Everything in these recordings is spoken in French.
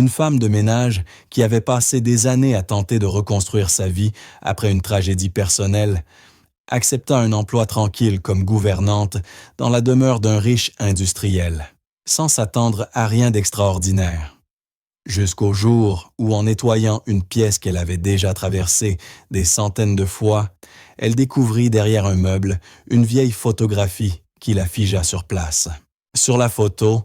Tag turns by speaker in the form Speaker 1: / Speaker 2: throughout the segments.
Speaker 1: Une femme de ménage qui avait passé des années à tenter de reconstruire sa vie après une tragédie personnelle, accepta un emploi tranquille comme gouvernante dans la demeure d'un riche industriel, sans s'attendre à rien d'extraordinaire. Jusqu'au jour où, en nettoyant une pièce qu'elle avait déjà traversée des centaines de fois, elle découvrit derrière un meuble une vieille photographie qui la figea sur place. Sur la photo,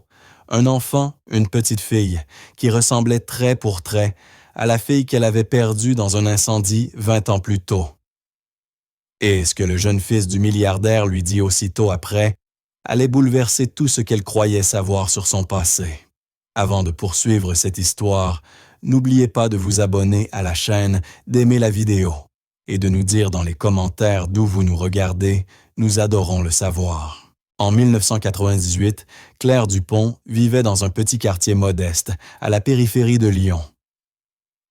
Speaker 1: un enfant, une petite fille, qui ressemblait trait pour trait à la fille qu'elle avait perdue dans un incendie 20 ans plus tôt. Et ce que le jeune fils du milliardaire lui dit aussitôt après allait bouleverser tout ce qu'elle croyait savoir sur son passé. Avant de poursuivre cette histoire, n'oubliez pas de vous abonner à la chaîne, d'aimer la vidéo et de nous dire dans les commentaires d'où vous nous regardez, nous adorons le savoir. En 1998, Claire Dupont vivait dans un petit quartier modeste, à la périphérie de Lyon.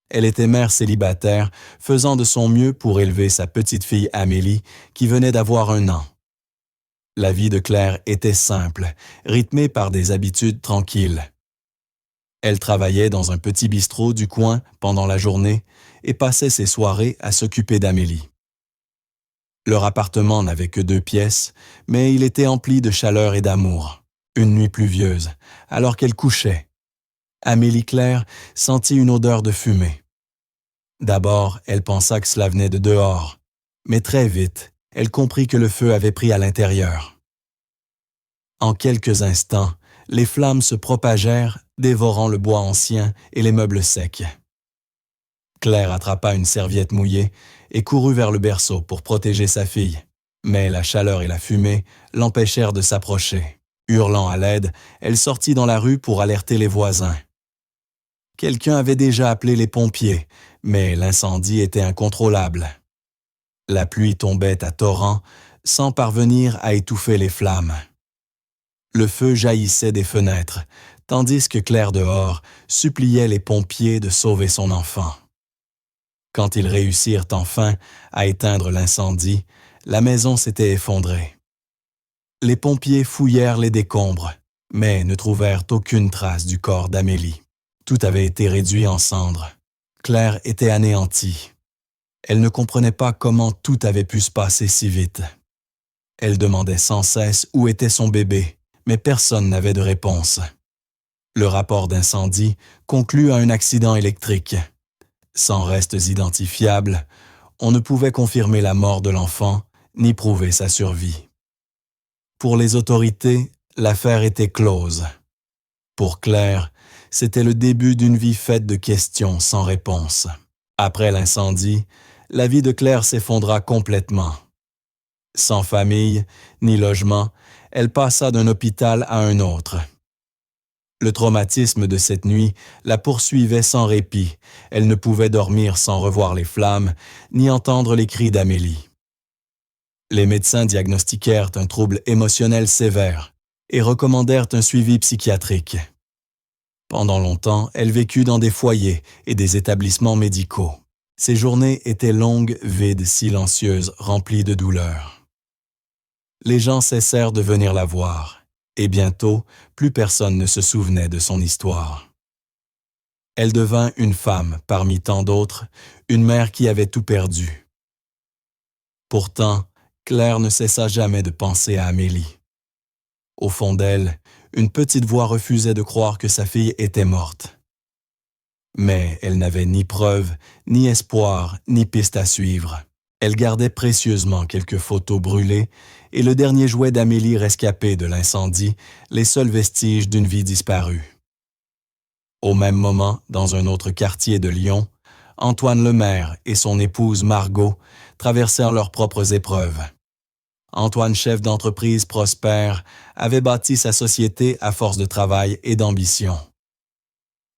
Speaker 1: Elle était mère célibataire, faisant de son mieux pour élever sa petite fille Amélie, qui venait d'avoir 1 an. La vie de Claire était simple, rythmée par des habitudes tranquilles. Elle travaillait dans un petit bistrot du coin pendant la journée et passait ses soirées à s'occuper d'Amélie. Leur appartement n'avait que 2 pièces, mais il était empli de chaleur et d'amour. Une nuit pluvieuse, alors qu'elle couchait, Amélie Claire sentit une odeur de fumée. D'abord, elle pensa que cela venait de dehors, mais très vite, elle comprit que le feu avait pris à l'intérieur. En quelques instants, les flammes se propagèrent, dévorant le bois ancien et les meubles secs. Claire attrapa une serviette mouillée et courut vers le berceau pour protéger sa fille, mais la chaleur et la fumée l'empêchèrent de s'approcher. Hurlant à l'aide, elle sortit dans la rue pour alerter les voisins. Quelqu'un avait déjà appelé les pompiers, mais l'incendie était incontrôlable. La pluie tombait à torrents, sans parvenir à étouffer les flammes. Le feu jaillissait des fenêtres, tandis que Claire dehors suppliait les pompiers de sauver son enfant. Quand ils réussirent enfin à éteindre l'incendie, la maison s'était effondrée. Les pompiers fouillèrent les décombres, mais ne trouvèrent aucune trace du corps d'Amélie. Tout avait été réduit en cendres. Claire était anéantie. Elle ne comprenait pas comment tout avait pu se passer si vite. Elle demandait sans cesse où était son bébé, mais personne n'avait de réponse. Le rapport d'incendie conclut à un accident électrique. Sans restes identifiables, on ne pouvait confirmer la mort de l'enfant ni prouver sa survie. Pour les autorités, l'affaire était close. Pour Claire, c'était le début d'une vie faite de questions sans réponse. Après l'incendie, la vie de Claire s'effondra complètement. Sans famille ni logement, elle passa d'un hôpital à un autre. Le traumatisme de cette nuit la poursuivait sans répit. Elle ne pouvait dormir sans revoir les flammes, ni entendre les cris d'Amélie. Les médecins diagnostiquèrent un trouble émotionnel sévère et recommandèrent un suivi psychiatrique. Pendant longtemps, elle vécut dans des foyers et des établissements médicaux. Ses journées étaient longues, vides, silencieuses, remplies de douleur. Les gens cessèrent de venir la voir, et bientôt, plus personne ne se souvenait de son histoire. Elle devint une femme parmi tant d'autres, une mère qui avait tout perdu. Pourtant, Claire ne cessa jamais de penser à Amélie. Au fond d'elle, une petite voix refusait de croire que sa fille était morte. Mais elle n'avait ni preuve, ni espoir, ni piste à suivre. Elle gardait précieusement quelques photos brûlées et le dernier jouet d'Amélie rescapé de l'incendie, les seuls vestiges d'une vie disparue. Au même moment, dans un autre quartier de Lyon, Antoine Lemaire et son épouse Margot traversèrent leurs propres épreuves. Antoine, chef d'entreprise prospère, avait bâti sa société à force de travail et d'ambition.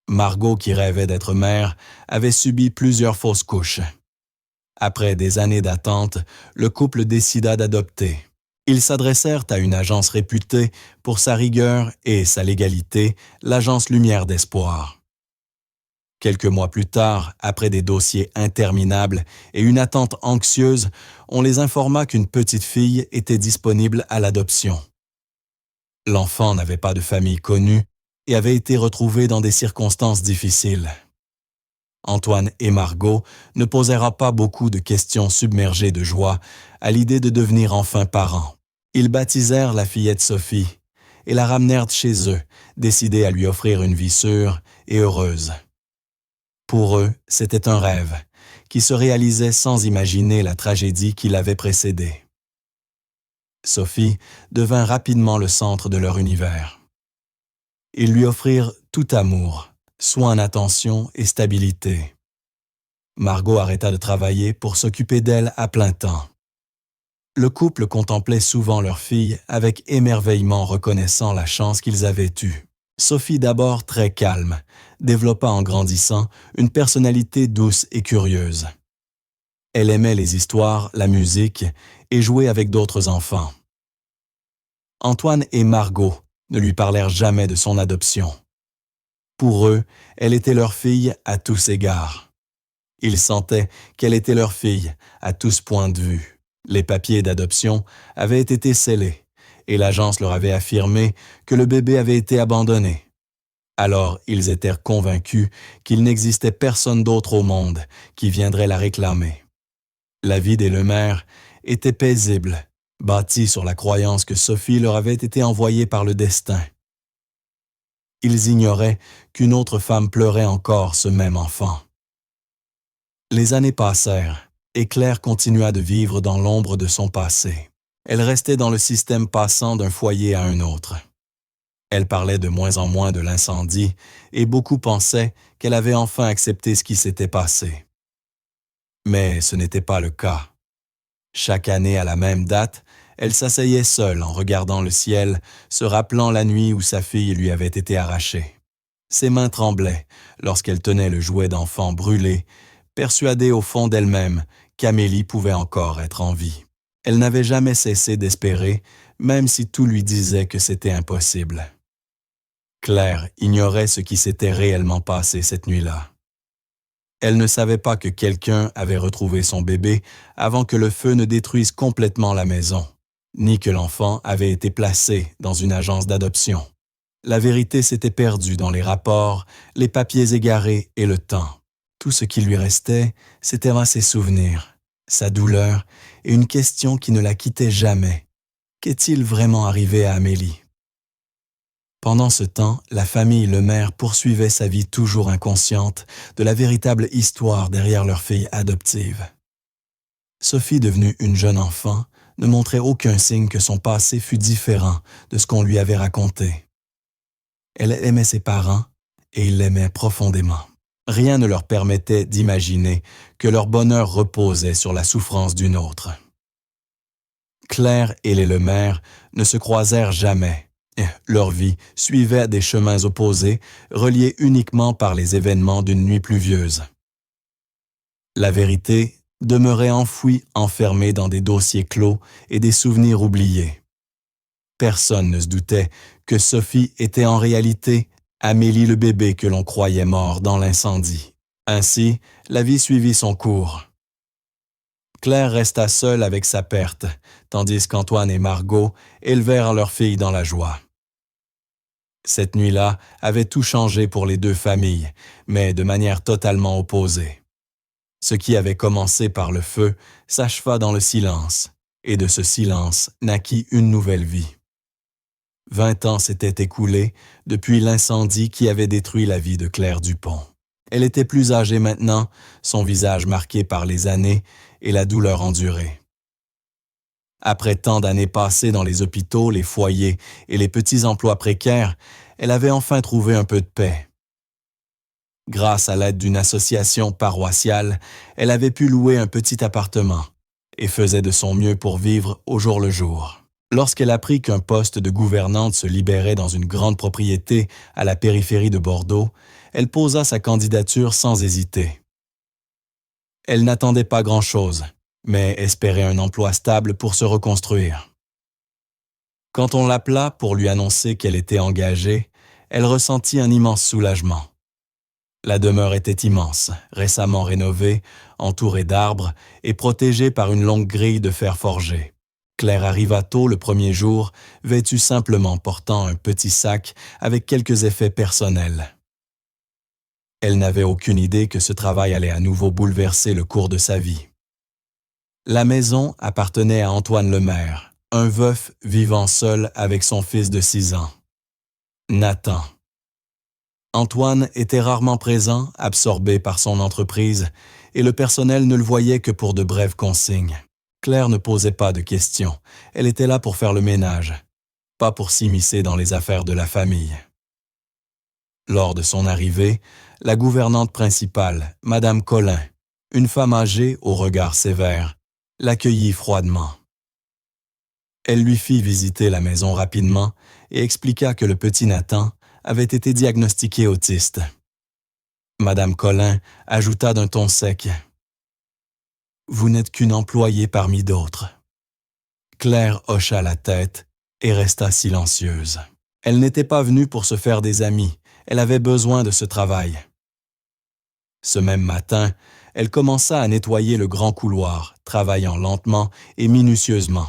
Speaker 1: Margot, qui rêvait d'être mère, avait subi plusieurs fausses couches. Après des années d'attente, le couple décida d'adopter. Ils s'adressèrent à une agence réputée pour sa rigueur et sa légalité, l'agence Lumière d'Espoir. Quelques mois plus tard, après des dossiers interminables et une attente anxieuse, on les informa qu'une petite fille était disponible à l'adoption. L'enfant n'avait pas de famille connue et avait été retrouvée dans des circonstances difficiles. Antoine et Margot ne posèrent pas beaucoup de questions submergées de joie à l'idée de devenir enfin parents. Ils baptisèrent la fillette Sophie et la ramenèrent chez eux, décidés à lui offrir une vie sûre et heureuse. Pour eux, c'était un rêve qui se réalisait sans imaginer la tragédie qui l'avait précédé. Sophie devint rapidement le centre de leur univers. Ils lui offrirent tout amour, soin, attention et stabilité. Margot arrêta de travailler pour s'occuper d'elle à plein temps. Le couple contemplait souvent leur fille avec émerveillement, reconnaissant la chance qu'ils avaient eue. Sophie, d'abord très calme, développa en grandissant une personnalité douce et curieuse. Elle aimait les histoires, la musique et jouer avec d'autres enfants. Antoine et Margot ne lui parlèrent jamais de son adoption. Pour eux, elle était leur fille à tous égards. Ils sentaient qu'elle était leur fille à tous points de vue. Les papiers d'adoption avaient été scellés et l'agence leur avait affirmé que le bébé avait été abandonné. Alors ils étaient convaincus qu'il n'existait personne d'autre au monde qui viendrait la réclamer. La vie des Lemaire était paisible, bâtie sur la croyance que Sophie leur avait été envoyée par le destin. Ils ignoraient qu'une autre femme pleurait encore ce même enfant. Les années passèrent et Claire continua de vivre dans l'ombre de son passé. Elle restait dans le système passant d'un foyer à un autre. Elle parlait de moins en moins de l'incendie et beaucoup pensaient qu'elle avait enfin accepté ce qui s'était passé. Mais ce n'était pas le cas. Chaque année à la même date, elle s'asseyait seule en regardant le ciel, se rappelant la nuit où sa fille lui avait été arrachée. Ses mains tremblaient lorsqu'elle tenait le jouet d'enfant brûlé, persuadée au fond d'elle-même qu'Amélie pouvait encore être en vie. Elle n'avait jamais cessé d'espérer, même si tout lui disait que c'était impossible. Claire ignorait ce qui s'était réellement passé cette nuit-là. Elle ne savait pas que quelqu'un avait retrouvé son bébé avant que le feu ne détruise complètement la maison, ni que l'enfant avait été placé dans une agence d'adoption. La vérité s'était perdue dans les rapports, les papiers égarés et le temps. Tout ce qui lui restait, c'était ses souvenirs, sa douleur et une question qui ne la quittait jamais. Qu'est-il vraiment arrivé à Amélie? Pendant ce temps, la famille Lemaire poursuivait sa vie toujours inconsciente de la véritable histoire derrière leur fille adoptive. Sophie, devenue une jeune enfant, ne montrait aucun signe que son passé fût différent de ce qu'on lui avait raconté. Elle aimait ses parents et ils l'aimaient profondément. Rien ne leur permettait d'imaginer que leur bonheur reposait sur la souffrance d'une autre. Claire et les Lemaire ne se croisèrent jamais. Leur vie suivait des chemins opposés, reliés uniquement par les événements d'une nuit pluvieuse. La vérité demeurait enfouie, enfermée dans des dossiers clos et des souvenirs oubliés. Personne ne se doutait que Sophie était en réalité Amélie le bébé que l'on croyait mort dans l'incendie. Ainsi, la vie suivit son cours. Claire resta seule avec sa perte, tandis qu'Antoine et Margot élevèrent leur fille dans la joie. Cette nuit-là avait tout changé pour les deux familles, mais de manière totalement opposée. Ce qui avait commencé par le feu s'acheva dans le silence, et de ce silence naquit une nouvelle vie. 20 ans s'étaient écoulés depuis l'incendie qui avait détruit la vie de Claire Dupont. Elle était plus âgée maintenant, son visage marqué par les années et la douleur endurée. Après tant d'années passées dans les hôpitaux, les foyers et les petits emplois précaires, elle avait enfin trouvé un peu de paix. Grâce à l'aide d'une association paroissiale, elle avait pu louer un petit appartement et faisait de son mieux pour vivre au jour le jour. Lorsqu'elle apprit qu'un poste de gouvernante se libérait dans une grande propriété à la périphérie de Bordeaux, elle posa sa candidature sans hésiter. Elle n'attendait pas grand-chose, mais espérait un emploi stable pour se reconstruire. Quand on l'appela pour lui annoncer qu'elle était engagée, elle ressentit un immense soulagement. La demeure était immense, récemment rénovée, entourée d'arbres et protégée par une longue grille de fer forgé. Claire arriva tôt le premier jour, vêtue simplement portant un petit sac avec quelques effets personnels. Elle n'avait aucune idée que ce travail allait à nouveau bouleverser le cours de sa vie. La maison appartenait à Antoine Lemaire, un veuf vivant seul avec son fils de 6 ans, Nathan. Antoine était rarement présent, absorbé par son entreprise, et le personnel ne le voyait que pour de brèves consignes. Claire ne posait pas de questions. Elle était là pour faire le ménage, pas pour s'immiscer dans les affaires de la famille. Lors de son arrivée, la gouvernante principale, Madame Collin, une femme âgée au regard sévère, l'accueillit froidement. Elle lui fit visiter la maison rapidement et expliqua que le petit Nathan avait été diagnostiqué autiste. Madame Collin ajouta d'un ton sec: « Vous n'êtes qu'une employée parmi d'autres. » Claire hocha la tête et resta silencieuse. Elle n'était pas venue pour se faire des amis, elle avait besoin de ce travail. Ce même matin, elle commença à nettoyer le grand couloir, travaillant lentement et minutieusement.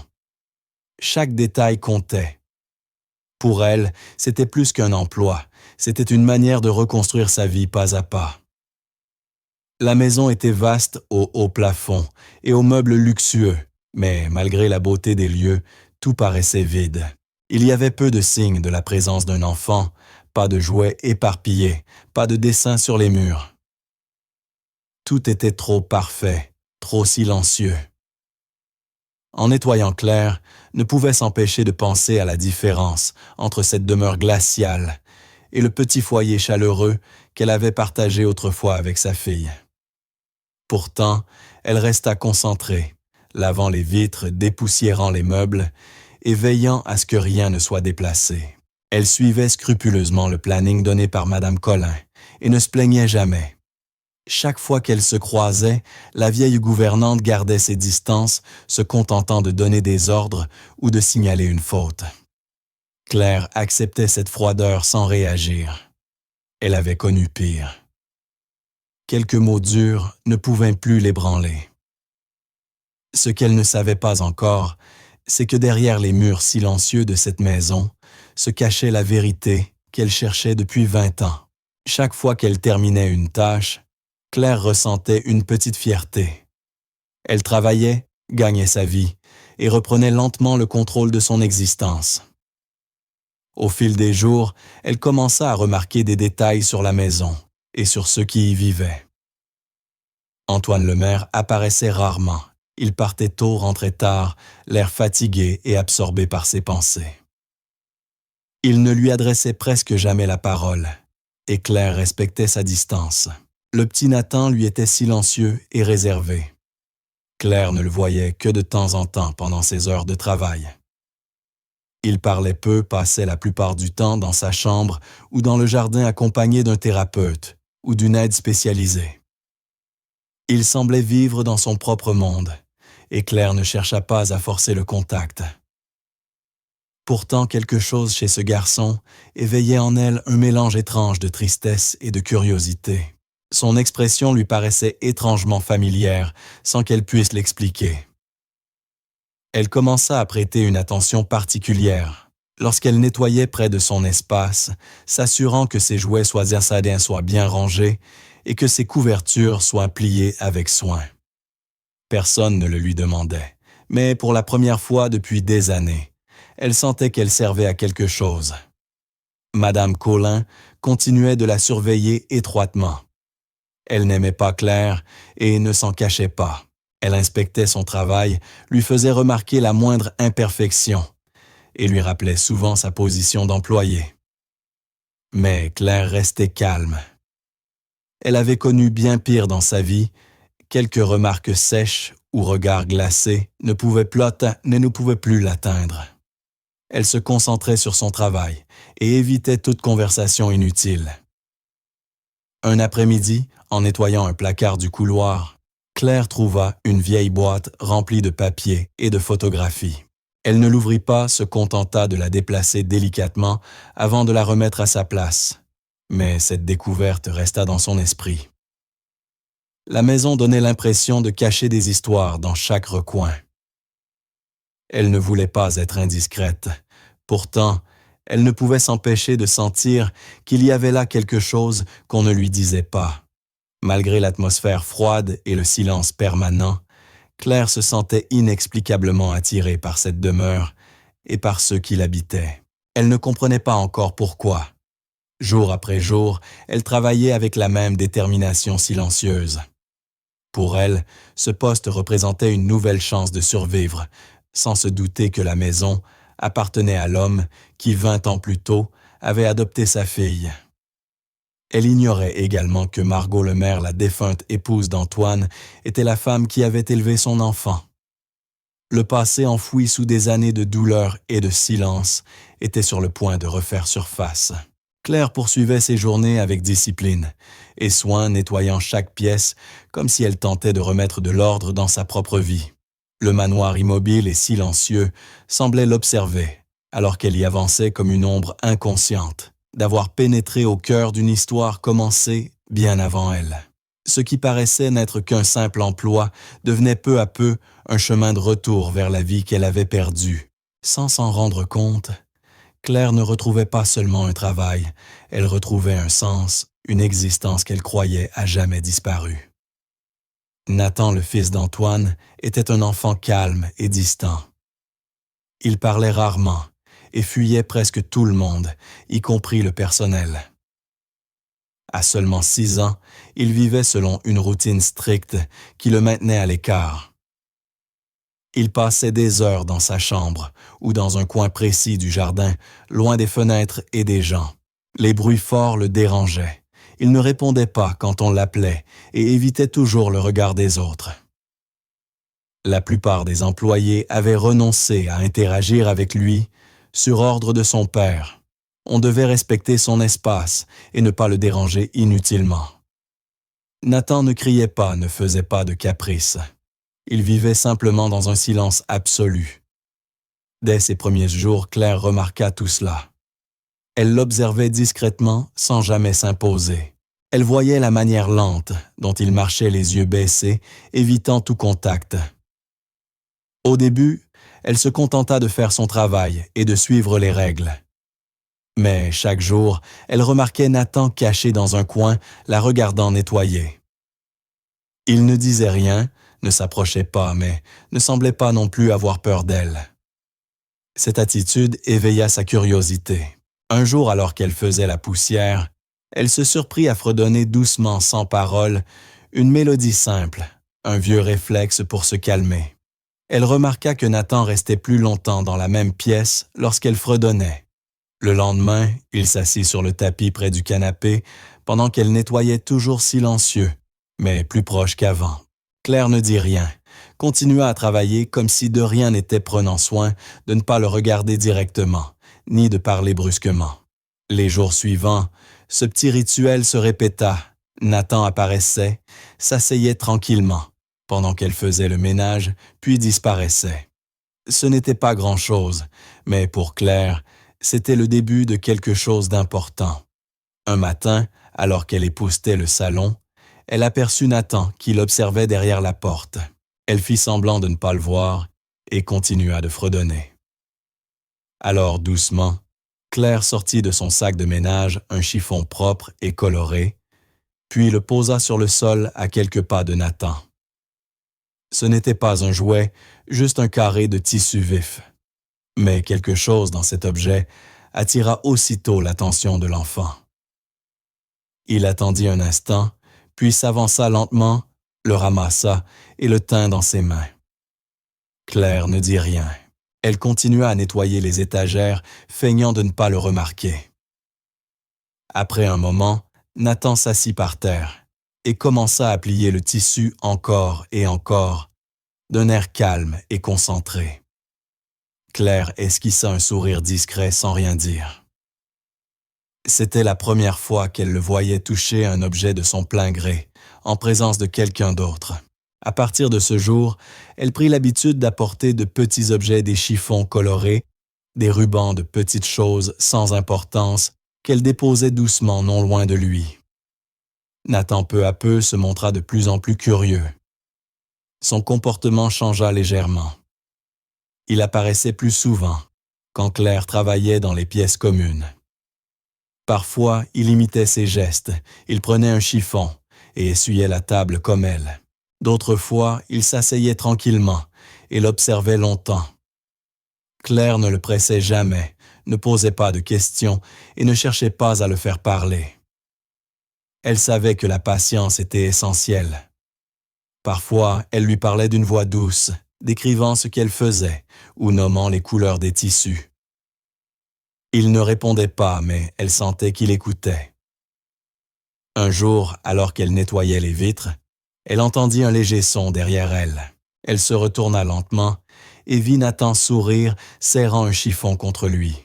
Speaker 1: Chaque détail comptait. Pour elle, c'était plus qu'un emploi, c'était une manière de reconstruire sa vie pas à pas. La maison était vaste au haut plafond et aux meubles luxueux, mais malgré la beauté des lieux, tout paraissait vide. Il y avait peu de signes de la présence d'un enfant, pas de jouets éparpillés, pas de dessins sur les murs. Tout était trop parfait, trop silencieux. En nettoyant Claire, ne pouvait s'empêcher de penser à la différence entre cette demeure glaciale et le petit foyer chaleureux qu'elle avait partagé autrefois avec sa fille. Pourtant, elle resta concentrée, lavant les vitres, dépoussiérant les meubles et veillant à ce que rien ne soit déplacé. Elle suivait scrupuleusement le planning donné par Madame Collin et ne se plaignait jamais. Chaque fois qu'elle se croisait, la vieille gouvernante gardait ses distances, se contentant de donner des ordres ou de signaler une faute. Claire acceptait cette froideur sans réagir. Elle avait connu pire. Quelques mots durs ne pouvaient plus l'ébranler. Ce qu'elle ne savait pas encore, c'est que derrière les murs silencieux de cette maison se cachait la vérité qu'elle cherchait depuis 20 ans. Chaque fois qu'elle terminait une tâche, Claire ressentait une petite fierté. Elle travaillait, gagnait sa vie et reprenait lentement le contrôle de son existence. Au fil des jours, elle commença à remarquer des détails sur la maison et sur ceux qui y vivaient. Antoine Lemaire apparaissait rarement. Il partait tôt, rentrait tard, l'air fatigué et absorbé par ses pensées. Il ne lui adressait presque jamais la parole, et Claire respectait sa distance. Le petit Nathan lui était silencieux et réservé. Claire ne le voyait que de temps en temps pendant ses heures de travail. Il parlait peu, passait la plupart du temps dans sa chambre ou dans le jardin accompagné d'un thérapeute ou d'une aide spécialisée. Il semblait vivre dans son propre monde, et Claire ne chercha pas à forcer le contact. Pourtant, quelque chose chez ce garçon éveillait en elle un mélange étrange de tristesse et de curiosité. Son expression lui paraissait étrangement familière, sans qu'elle puisse l'expliquer. Elle commença à prêter une attention particulière lorsqu'elle nettoyait près de son espace, s'assurant que ses jouets soient bien rangés et que ses couvertures soient pliées avec soin. Personne ne le lui demandait, mais pour la première fois depuis des années, elle sentait qu'elle servait à quelque chose. Madame Collin continuait de la surveiller étroitement. Elle n'aimait pas Claire et ne s'en cachait pas. Elle inspectait son travail, lui faisait remarquer la moindre imperfection et lui rappelait souvent sa position d'employée. Mais Claire restait calme. Elle avait connu bien pire dans sa vie. Quelques remarques sèches ou regards glacés ne pouvaient plus l'atteindre. Elle se concentrait sur son travail et évitait toute conversation inutile. Un après-midi, en nettoyant un placard du couloir, Claire trouva une vieille boîte remplie de papiers et de photographies. Elle ne l'ouvrit pas, se contenta de la déplacer délicatement avant de la remettre à sa place. Mais cette découverte resta dans son esprit. La maison donnait l'impression de cacher des histoires dans chaque recoin. Elle ne voulait pas être indiscrète. Pourtant, elle ne pouvait s'empêcher de sentir qu'il y avait là quelque chose qu'on ne lui disait pas. Malgré l'atmosphère froide et le silence permanent, Claire se sentait inexplicablement attirée par cette demeure et par ceux qui l'habitaient. Elle ne comprenait pas encore pourquoi. Jour après jour, elle travaillait avec la même détermination silencieuse. Pour elle, ce poste représentait une nouvelle chance de survivre, sans se douter que la maison appartenait à l'homme qui, 20 ans plus tôt, avait adopté sa fille. Elle ignorait également que Margot Lemaire, la défunte épouse d'Antoine, était la femme qui avait élevé son enfant. Le passé enfoui sous des années de douleur et de silence était sur le point de refaire surface. Claire poursuivait ses journées avec discipline et soin, nettoyant chaque pièce comme si elle tentait de remettre de l'ordre dans sa propre vie. Le manoir immobile et silencieux semblait l'observer, alors qu'elle y avançait comme une ombre inconsciente, d'avoir pénétré au cœur d'une histoire commencée bien avant elle. Ce qui paraissait n'être qu'un simple emploi devenait peu à peu un chemin de retour vers la vie qu'elle avait perdue. Sans s'en rendre compte, Claire ne retrouvait pas seulement un travail, elle retrouvait un sens, une existence qu'elle croyait à jamais disparue. Nathan, le fils d'Antoine, était un enfant calme et distant. Il parlait rarement et fuyait presque tout le monde, y compris le personnel. À seulement 6 ans, il vivait selon une routine stricte qui le maintenait à l'écart. Il passait des heures dans sa chambre ou dans un coin précis du jardin, loin des fenêtres et des gens. Les bruits forts le dérangeaient. Il ne répondait pas quand on l'appelait et évitait toujours le regard des autres. La plupart des employés avaient renoncé à interagir avec lui sur ordre de son père. On devait respecter son espace et ne pas le déranger inutilement. Nathan ne criait pas, ne faisait pas de caprices. Il vivait simplement dans un silence absolu. Dès ses premiers jours, Claire remarqua tout cela. Elle l'observait discrètement, sans jamais s'imposer. Elle voyait la manière lente dont il marchait les yeux baissés, évitant tout contact. Au début, elle se contenta de faire son travail et de suivre les règles. Mais chaque jour, elle remarquait Nathan caché dans un coin, la regardant nettoyer. Il ne disait rien, ne s'approchait pas, mais ne semblait pas non plus avoir peur d'elle. Cette attitude éveilla sa curiosité. Un jour, alors qu'elle faisait la poussière, elle se surprit à fredonner doucement, sans parole, une mélodie simple, un vieux réflexe pour se calmer. Elle remarqua que Nathan restait plus longtemps dans la même pièce lorsqu'elle fredonnait. Le lendemain, il s'assit sur le tapis près du canapé pendant qu'elle nettoyait toujours silencieux, mais plus proche qu'avant. Claire ne dit rien, continua à travailler comme si de rien n'était, prenant soin de ne pas le regarder directement, ni de parler brusquement. Les jours suivants, ce petit rituel se répéta. Nathan apparaissait, s'asseyait tranquillement, pendant qu'elle faisait le ménage, puis disparaissait. Ce n'était pas grand-chose, mais pour Claire, c'était le début de quelque chose d'important. Un matin, alors qu'elle époussetait le salon, elle aperçut Nathan qui l'observait derrière la porte. Elle fit semblant de ne pas le voir et continua de fredonner. Alors, doucement, Claire sortit de son sac de ménage un chiffon propre et coloré, puis le posa sur le sol à quelques pas de Nathan. Ce n'était pas un jouet, juste un carré de tissu vif. Mais quelque chose dans cet objet attira aussitôt l'attention de l'enfant. Il attendit un instant, puis s'avança lentement, le ramassa et le tint dans ses mains. Claire ne dit rien. Elle continua à nettoyer les étagères, feignant de ne pas le remarquer. Après un moment, Nathan s'assit par terre et commença à plier le tissu encore et encore, d'un air calme et concentré. Claire esquissa un sourire discret sans rien dire. C'était la première fois qu'elle le voyait toucher un objet de son plein gré, en présence de quelqu'un d'autre. À partir de ce jour, elle prit l'habitude d'apporter de petits objets, des chiffons colorés, des rubans de petites choses sans importance qu'elle déposait doucement non loin de lui. Nathan peu à peu se montra de plus en plus curieux. Son comportement changea légèrement. Il apparaissait plus souvent, quand Claire travaillait dans les pièces communes. Parfois, il imitait ses gestes, il prenait un chiffon et essuyait la table comme elle. D'autres fois, il s'asseyait tranquillement et l'observait longtemps. Claire ne le pressait jamais, ne posait pas de questions et ne cherchait pas à le faire parler. Elle savait que la patience était essentielle. Parfois, elle lui parlait d'une voix douce, décrivant ce qu'elle faisait ou nommant les couleurs des tissus. Il ne répondait pas, mais elle sentait qu'il écoutait. Un jour, alors qu'elle nettoyait les vitres, elle entendit un léger son derrière elle. Elle se retourna lentement et vit Nathan sourire, serrant un chiffon contre lui.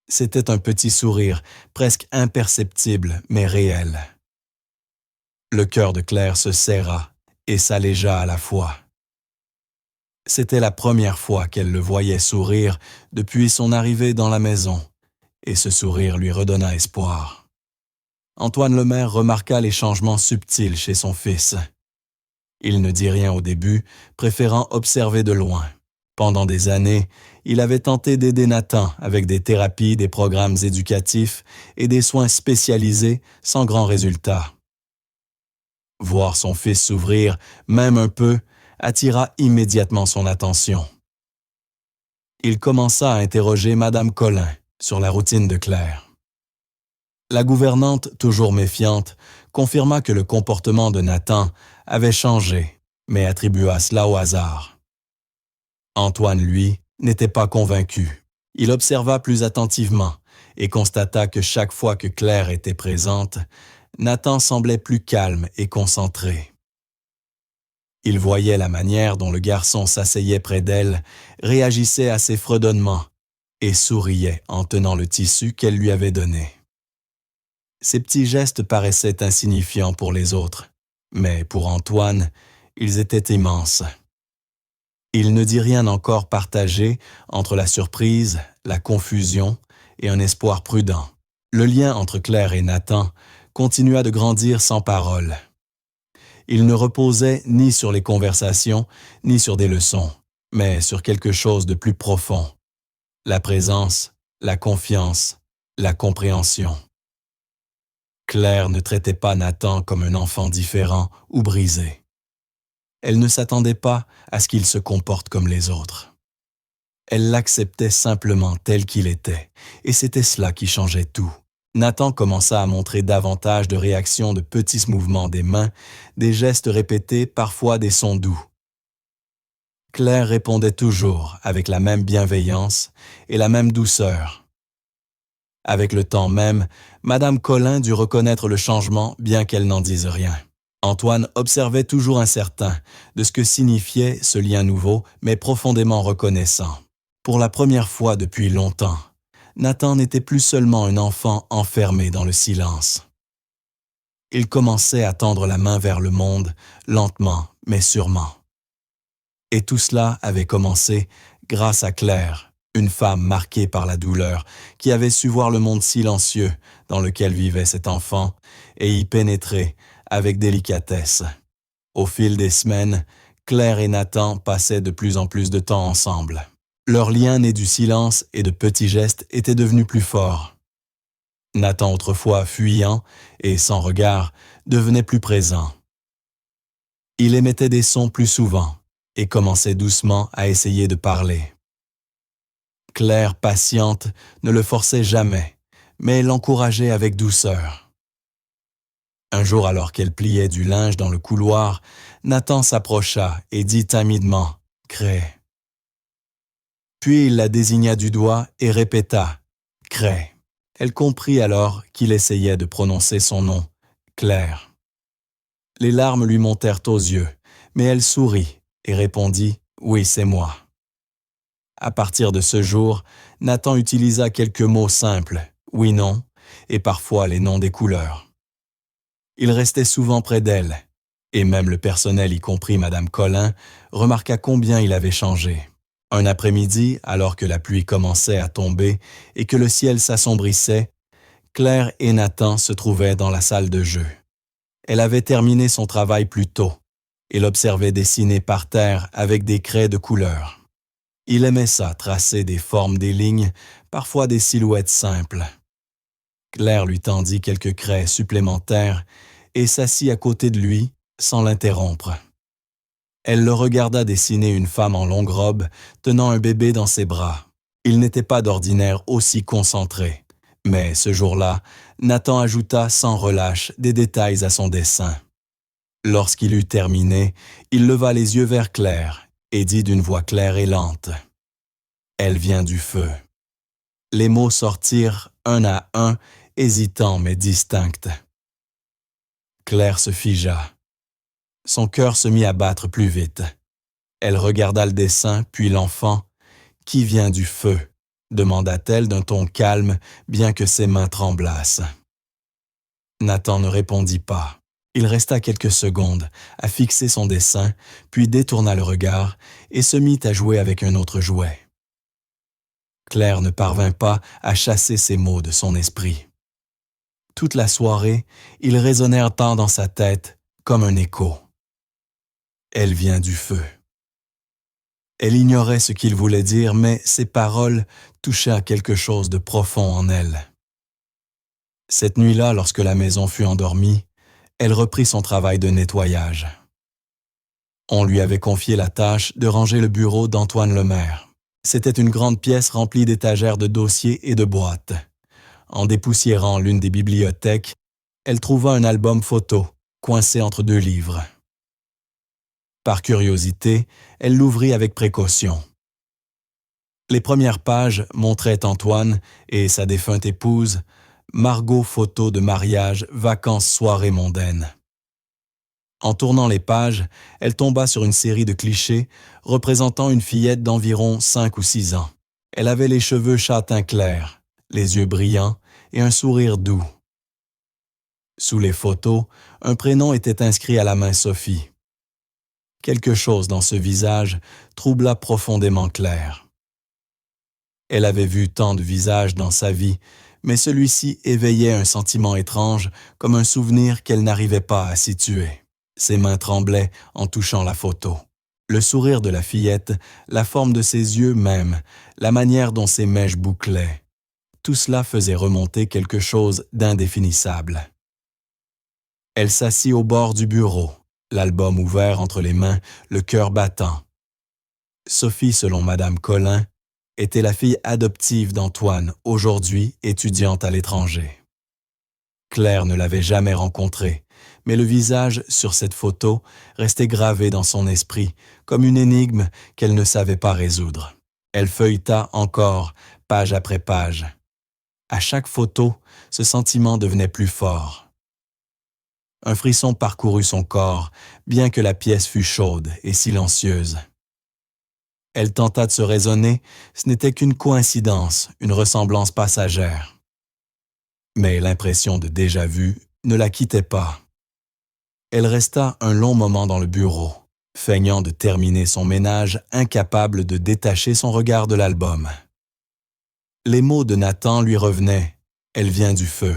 Speaker 1: C'était un petit sourire, presque imperceptible, mais réel. Le cœur de Claire se serra et s'allégea à la fois. C'était la première fois qu'elle le voyait sourire depuis son arrivée dans la maison, et ce sourire lui redonna espoir. Antoine Lemaire remarqua les changements subtils chez son fils. Il ne dit rien au début, préférant observer de loin. Pendant des années, il avait tenté d'aider Nathan avec des thérapies, des programmes éducatifs et des soins spécialisés sans grand résultat. Voir son fils s'ouvrir, même un peu, attira immédiatement son attention. Il commença à interroger Madame Collin sur la routine de Claire. La gouvernante, toujours méfiante, confirma que le comportement de Nathan avait changé, mais attribua cela au hasard. Antoine, lui, n'était pas convaincu. Il observa plus attentivement et constata que chaque fois que Claire était présente, Nathan semblait plus calme et concentré. Il voyait la manière dont le garçon s'asseyait près d'elle, réagissait à ses fredonnements et souriait en tenant le tissu qu'elle lui avait donné. Ces petits gestes paraissaient insignifiants pour les autres, mais pour Antoine, ils étaient immenses. Il ne dit rien encore partagé entre la surprise, la confusion et un espoir prudent. Le lien entre Claire et Nathan continua de grandir sans parole. Il ne reposait ni sur les conversations, ni sur des leçons, mais sur quelque chose de plus profond. La présence, la confiance, la compréhension. Claire ne traitait pas Nathan comme un enfant différent ou brisé. Elle ne s'attendait pas à ce qu'il se comporte comme les autres. Elle l'acceptait simplement tel qu'il était, et c'était cela qui changeait tout. Nathan commença à montrer davantage de réactions de petits mouvements des mains, des gestes répétés, parfois des sons doux. Claire répondait toujours avec la même bienveillance et la même douceur. Avec le temps même, Madame Collin dut reconnaître le changement bien qu'elle n'en dise rien. Antoine observait toujours incertain de ce que signifiait ce lien nouveau, mais profondément reconnaissant. Pour la première fois depuis longtemps, Nathan n'était plus seulement un enfant enfermé dans le silence. Il commençait à tendre la main vers le monde, lentement mais sûrement. Et tout cela avait commencé grâce à Claire, une femme marquée par la douleur, qui avait su voir le monde silencieux dans lequel vivait cet enfant et y pénétrer avec délicatesse. Au fil des semaines, Claire et Nathan passaient de plus en plus de temps ensemble. Leur lien né du silence et de petits gestes était devenu plus fort. Nathan, autrefois fuyant et sans regard, devenait plus présent. Il émettait des sons plus souvent et commençait doucement à essayer de parler. Claire, patiente, ne le forçait jamais, mais l'encourageait avec douceur. Un jour, alors qu'elle pliait du linge dans le couloir, Nathan s'approcha et dit timidement « Cré ». Puis il la désigna du doigt et répéta « Cré ». Elle comprit alors qu'il essayait de prononcer son nom, Claire. Les larmes lui montèrent aux yeux, mais elle sourit et répondit « Oui, c'est moi ». À partir de ce jour, Nathan utilisa quelques mots simples, oui, non, et parfois les noms des couleurs. Il restait souvent près d'elle, et même le personnel, y compris Madame Collin, remarqua combien il avait changé. Un après-midi, alors que la pluie commençait à tomber et que le ciel s'assombrissait, Claire et Nathan se trouvaient dans la salle de jeu. Elle avait terminé son travail plus tôt et l'observait dessiner par terre avec des craies de couleur. Il aimait ça, tracer des formes, des lignes, parfois des silhouettes simples. Claire lui tendit quelques craies supplémentaires et s'assit à côté de lui sans l'interrompre. Elle le regarda dessiner une femme en longue robe tenant un bébé dans ses bras. Il n'était pas d'ordinaire aussi concentré. Mais ce jour-là, Nathan ajouta sans relâche des détails à son dessin. Lorsqu'il eut terminé, il leva les yeux vers Claire et dit d'une voix claire et lente. « Elle vient du feu. » Les mots sortirent un à un, hésitants mais distincts. Claire se figea. Son cœur se mit à battre plus vite. Elle regarda le dessin, puis l'enfant. « Qui vient du feu ?» demanda-t-elle d'un ton calme, bien que ses mains tremblassent. Nathan ne répondit pas. Il resta quelques secondes à fixer son dessin, puis détourna le regard et se mit à jouer avec un autre jouet. Claire ne parvint pas à chasser ces mots de son esprit. Toute la soirée, ils résonnèrent tant dans sa tête comme un écho. Elle vient du feu. Elle ignorait ce qu'il voulait dire, mais ses paroles touchaient à quelque chose de profond en elle. Cette nuit-là, lorsque la maison fut endormie, elle reprit son travail de nettoyage. On lui avait confié la tâche de ranger le bureau d'Antoine Lemaire. C'était une grande pièce remplie d'étagères de dossiers et de boîtes. En dépoussiérant l'une des bibliothèques, elle trouva un album photo coincé entre deux livres. Par curiosité, elle l'ouvrit avec précaution. Les premières pages montraient Antoine et sa défunte épouse, Margot photo de mariage, vacances, soirées mondaines. En tournant les pages, elle tomba sur une série de clichés représentant une fillette d'environ 5 ou 6 ans. Elle avait les cheveux châtain clair, les yeux brillants et un sourire doux. Sous les photos, un prénom était inscrit à la main Sophie. Quelque chose dans ce visage troubla profondément Claire. Elle avait vu tant de visages dans sa vie, mais celui-ci éveillait un sentiment étrange, comme un souvenir qu'elle n'arrivait pas à situer. Ses mains tremblaient en touchant la photo. Le sourire de la fillette, la forme de ses yeux même, la manière dont ses mèches bouclaient, tout cela faisait remonter quelque chose d'indéfinissable. Elle s'assit au bord du bureau, l'album ouvert entre les mains, le cœur battant. Sophie, selon Madame Collin, était la fille adoptive d'Antoine, aujourd'hui étudiante à l'étranger. Claire ne l'avait jamais rencontrée, mais le visage sur cette photo restait gravé dans son esprit comme une énigme qu'elle ne savait pas résoudre. Elle feuilleta encore, page après page. À chaque photo, ce sentiment devenait plus fort. Un frisson parcourut son corps, bien que la pièce fût chaude et silencieuse. Elle tenta de se raisonner, ce n'était qu'une coïncidence, une ressemblance passagère. Mais l'impression de déjà-vu ne la quittait pas. Elle resta un long moment dans le bureau, feignant de terminer son ménage, incapable de détacher son regard de l'album. Les mots de Nathan lui revenaient. Elle vient du feu.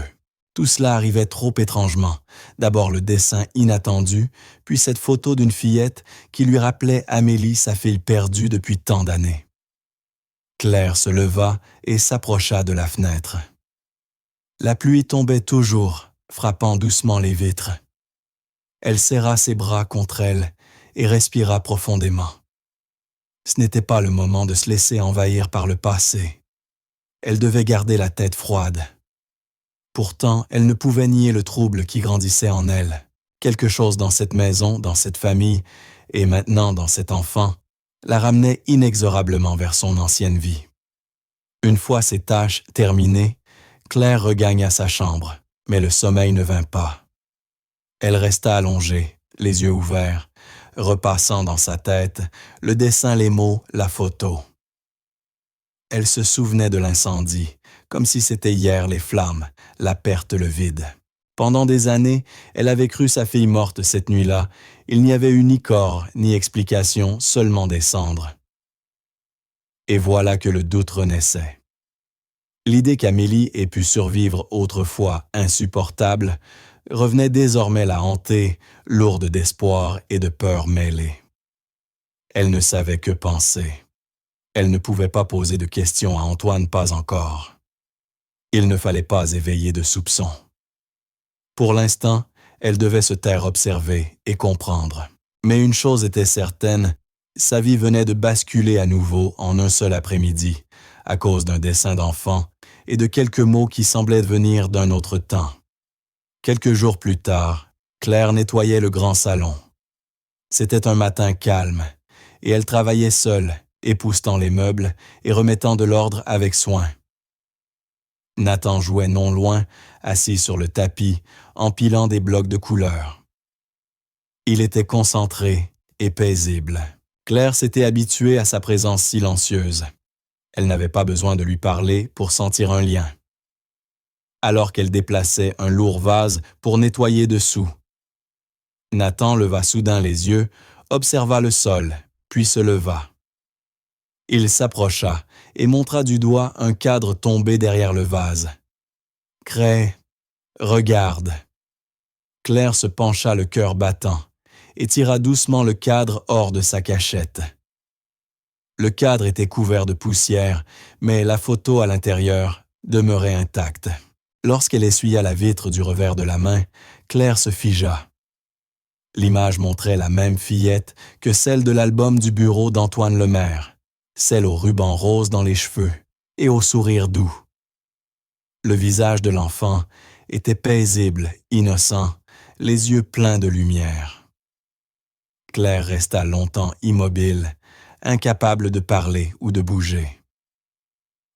Speaker 1: Tout cela arrivait trop étrangement. D'abord le dessin inattendu, puis cette photo d'une fillette qui lui rappelait Amélie, sa fille perdue depuis tant d'années. Claire se leva et s'approcha de la fenêtre. La pluie tombait toujours, frappant doucement les vitres. Elle serra ses bras contre elle et respira profondément. Ce n'était pas le moment de se laisser envahir par le passé. Elle devait garder la tête froide. Pourtant, elle ne pouvait nier le trouble qui grandissait en elle. Quelque chose dans cette maison, dans cette famille, et maintenant dans cet enfant, la ramenait inexorablement vers son ancienne vie. Une fois ses tâches terminées, Claire regagna sa chambre, mais le sommeil ne vint pas. Elle resta allongée, les yeux ouverts, repassant dans sa tête le dessin, les mots, la photo. Elle se souvenait de l'incendie, comme si c'était hier les flammes, la perte, le vide. Pendant des années, elle avait cru sa fille morte cette nuit-là. Il n'y avait eu ni corps, ni explication, seulement des cendres. Et voilà que le doute renaissait. L'idée qu'Amélie ait pu survivre autrefois insupportable revenait désormais la hanter, lourde d'espoir et de peur mêlée. Elle ne savait que penser. Elle ne pouvait pas poser de questions à Antoine, pas encore. Il ne fallait pas éveiller de soupçons. Pour l'instant, elle devait se taire, observer et comprendre. Mais une chose était certaine, sa vie venait de basculer à nouveau en un seul après-midi, à cause d'un dessin d'enfant et de quelques mots qui semblaient venir d'un autre temps. Quelques jours plus tard, Claire nettoyait le grand salon. C'était un matin calme, et elle travaillait seule, époussetant les meubles et remettant de l'ordre avec soin. Nathan jouait non loin, assis sur le tapis, empilant des blocs de couleurs. Il était concentré et paisible. Claire s'était habituée à sa présence silencieuse. Elle n'avait pas besoin de lui parler pour sentir un lien. Alors qu'elle déplaçait un lourd vase pour nettoyer dessous, Nathan leva soudain les yeux, observa le sol, puis se leva. Il s'approcha et montra du doigt un cadre tombé derrière le vase. « Cray, regarde. » Claire se pencha le cœur battant et tira doucement le cadre hors de sa cachette. Le cadre était couvert de poussière, mais la photo à l'intérieur demeurait intacte. Lorsqu'elle essuya la vitre du revers de la main, Claire se figea. L'image montrait la même fillette que celle de l'album du bureau d'Antoine Lemaire, celle au ruban rose dans les cheveux et au sourire doux. Le visage de l'enfant était paisible, innocent, les yeux pleins de lumière. Claire resta longtemps immobile, incapable de parler ou de bouger.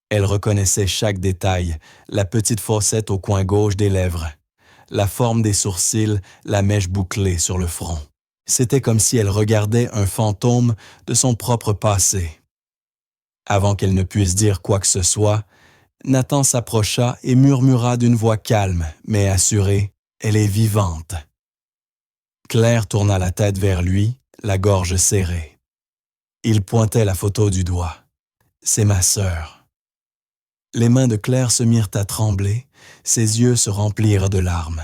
Speaker 1: Elle reconnaissait chaque détail, la petite fossette au coin gauche des lèvres, la forme des sourcils, la mèche bouclée sur le front. C'était comme si elle regardait un fantôme de son propre passé. Avant qu'elle ne puisse dire quoi que ce soit, Nathan s'approcha et murmura d'une voix calme, mais assurée, « Elle est vivante. » Claire tourna la tête vers lui, la gorge serrée. Il pointait la photo du doigt. « C'est ma sœur. » Les mains de Claire se mirent à trembler, ses yeux se remplirent de larmes.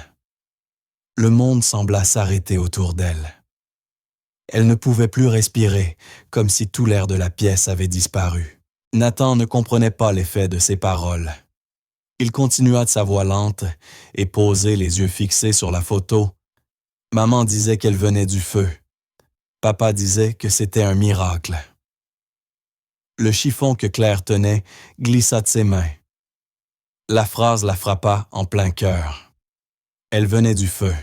Speaker 1: Le monde sembla s'arrêter autour d'elle. Elle ne pouvait plus respirer, comme si tout l'air de la pièce avait disparu. Nathan ne comprenait pas l'effet de ses paroles. Il continua de sa voix lente et posé, les yeux fixés sur la photo. Maman disait qu'elle venait du feu. Papa disait que c'était un miracle. Le chiffon que Claire tenait glissa de ses mains. La phrase la frappa en plein cœur. Elle venait du feu.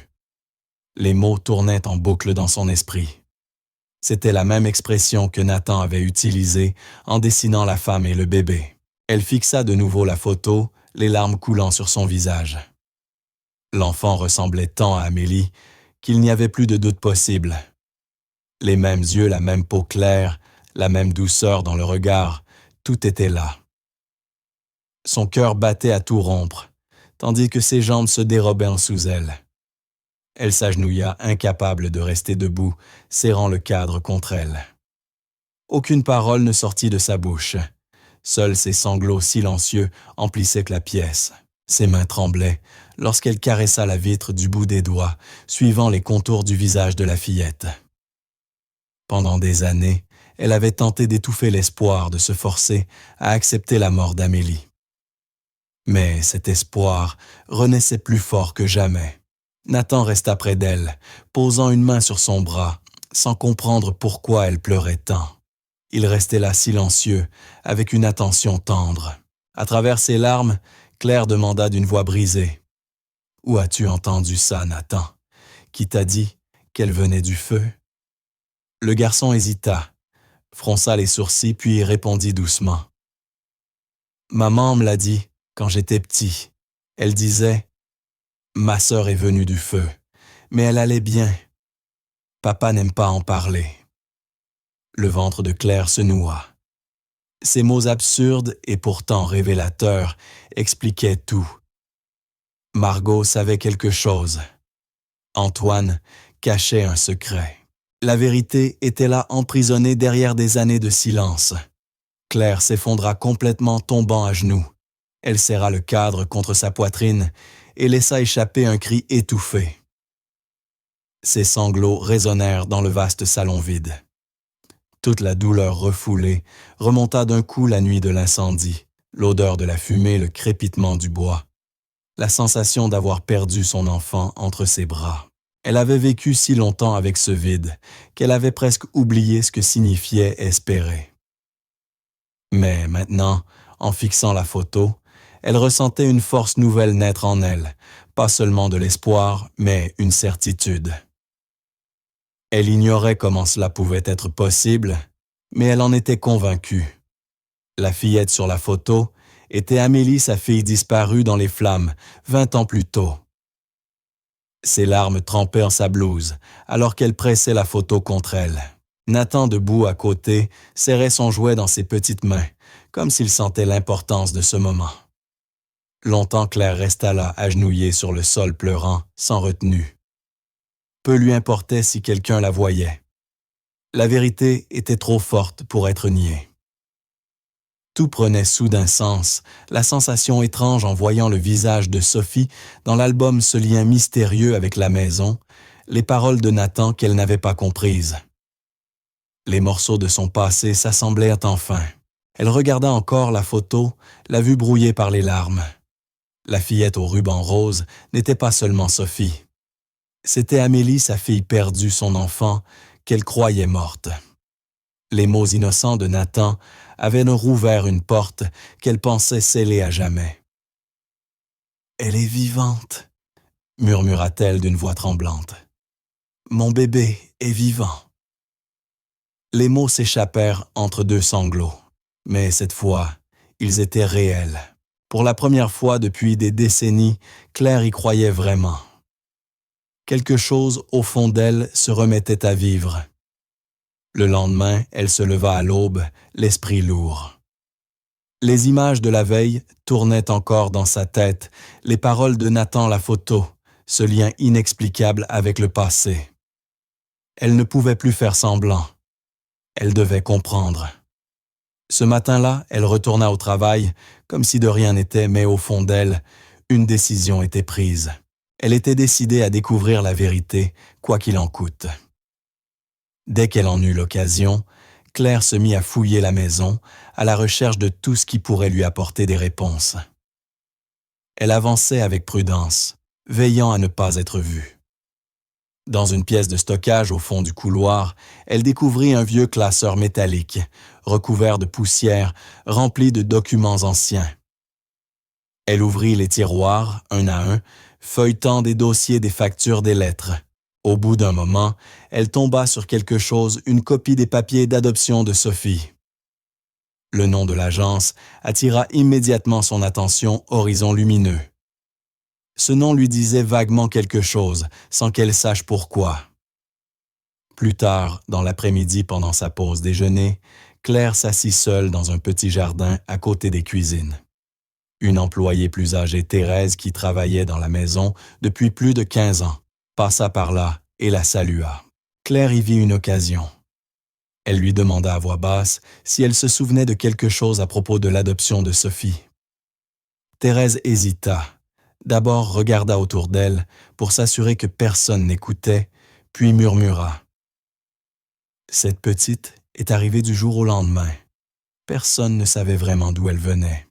Speaker 1: Les mots tournaient en boucle dans son esprit. C'était la même expression que Nathan avait utilisée en dessinant la femme et le bébé. Elle fixa de nouveau la photo, les larmes coulant sur son visage. L'enfant ressemblait tant à Amélie qu'il n'y avait plus de doute possible. Les mêmes yeux, la même peau claire, la même douceur dans le regard, tout était là. Son cœur battait à tout rompre, tandis que ses jambes se dérobaient en sous elle. Elle s'agenouilla, incapable de rester debout, serrant le cadre contre elle. Aucune parole ne sortit de sa bouche. Seuls ses sanglots silencieux emplissaient la pièce. Ses mains tremblaient lorsqu'elle caressa la vitre du bout des doigts, suivant les contours du visage de la fillette. Pendant des années, elle avait tenté d'étouffer l'espoir de se forcer à accepter la mort d'Amélie. Mais cet espoir renaissait plus fort que jamais. Nathan resta près d'elle, posant une main sur son bras, sans comprendre pourquoi elle pleurait tant. Il restait là silencieux, avec une attention tendre. À travers ses larmes, Claire demanda d'une voix brisée. « Où as-tu entendu ça, Nathan? Qui t'a dit qu'elle venait du feu? » Le garçon hésita, fronça les sourcils puis répondit doucement. « Maman me l'a dit quand j'étais petit. Elle disait « Ma sœur est venue du feu, mais elle allait bien. Papa n'aime pas en parler. » Le ventre de Claire se noua. Ces mots absurdes et pourtant révélateurs expliquaient tout. Margot savait quelque chose. Antoine cachait un secret. La vérité était là emprisonnée derrière des années de silence. Claire s'effondra complètement, tombant à genoux. Elle serra le cadre contre sa poitrine et laissa échapper un cri étouffé. Ses sanglots résonnèrent dans le vaste salon vide. Toute la douleur refoulée remonta d'un coup la nuit de l'incendie, l'odeur de la fumée, le crépitement du bois, la sensation d'avoir perdu son enfant entre ses bras. Elle avait vécu si longtemps avec ce vide qu'elle avait presque oublié ce que signifiait espérer. Mais maintenant, en fixant la photo, elle ressentait une force nouvelle naître en elle, pas seulement de l'espoir, mais une certitude. Elle ignorait comment cela pouvait être possible, mais elle en était convaincue. La fillette sur la photo était Amélie, sa fille disparue dans les flammes, 20 ans plus tôt. Ses larmes trempaient sa blouse, alors qu'elle pressait la photo contre elle. Nathan, debout à côté, serrait son jouet dans ses petites mains, comme s'il sentait l'importance de ce moment. Longtemps Claire resta là, agenouillée sur le sol pleurant, sans retenue. Peu lui importait si quelqu'un la voyait. La vérité était trop forte pour être niée. Tout prenait soudain sens, la sensation étrange en voyant le visage de Sophie dans l'album, ce lien mystérieux avec la maison, les paroles de Nathan qu'elle n'avait pas comprises. Les morceaux de son passé s'assemblaient enfin. Elle regarda encore la photo, la vue brouillée par les larmes. La fillette au ruban rose n'était pas seulement Sophie. C'était Amélie, sa fille perdue, son enfant, qu'elle croyait morte. Les mots innocents de Nathan avaient rouvert une porte qu'elle pensait scellée à jamais. « Elle est vivante », murmura-t-elle d'une voix tremblante. « Mon bébé est vivant. » Les mots s'échappèrent entre deux sanglots, mais cette fois, ils étaient réels. Pour la première fois depuis des décennies, Claire y croyait vraiment. Quelque chose au fond d'elle se remettait à vivre. Le lendemain, elle se leva à l'aube, l'esprit lourd. Les images de la veille tournaient encore dans sa tête, les paroles de Nathan, la photo, ce lien inexplicable avec le passé. Elle ne pouvait plus faire semblant. Elle devait comprendre. Ce matin-là, elle retourna au travail, comme si de rien n'était, mais au fond d'elle, une décision était prise. Elle était décidée à découvrir la vérité, quoi qu'il en coûte. Dès qu'elle en eut l'occasion, Claire se mit à fouiller la maison, à la recherche de tout ce qui pourrait lui apporter des réponses. Elle avançait avec prudence, veillant à ne pas être vue. Dans une pièce de stockage au fond du couloir, elle découvrit un vieux classeur métallique, recouvert de poussière, rempli de documents anciens. Elle ouvrit les tiroirs, un à un, feuilletant des dossiers, des factures, des lettres. Au bout d'un moment, elle tomba sur quelque chose, une copie des papiers d'adoption de Sophie. Le nom de l'agence attira immédiatement son attention, Horizon Lumineux. Ce nom lui disait vaguement quelque chose, sans qu'elle sache pourquoi. Plus tard, dans l'après-midi pendant sa pause déjeuner, Claire s'assit seule dans un petit jardin à côté des cuisines. Une employée plus âgée, Thérèse, qui travaillait dans la maison depuis plus de 15 ans, passa par là et la salua. Claire y vit une occasion. Elle lui demanda à voix basse si elle se souvenait de quelque chose à propos de l'adoption de Sophie. Thérèse hésita. D'abord regarda autour d'elle pour s'assurer que personne n'écoutait, puis murmura. « Cette petite est arrivée du jour au lendemain. Personne ne savait vraiment d'où elle venait. »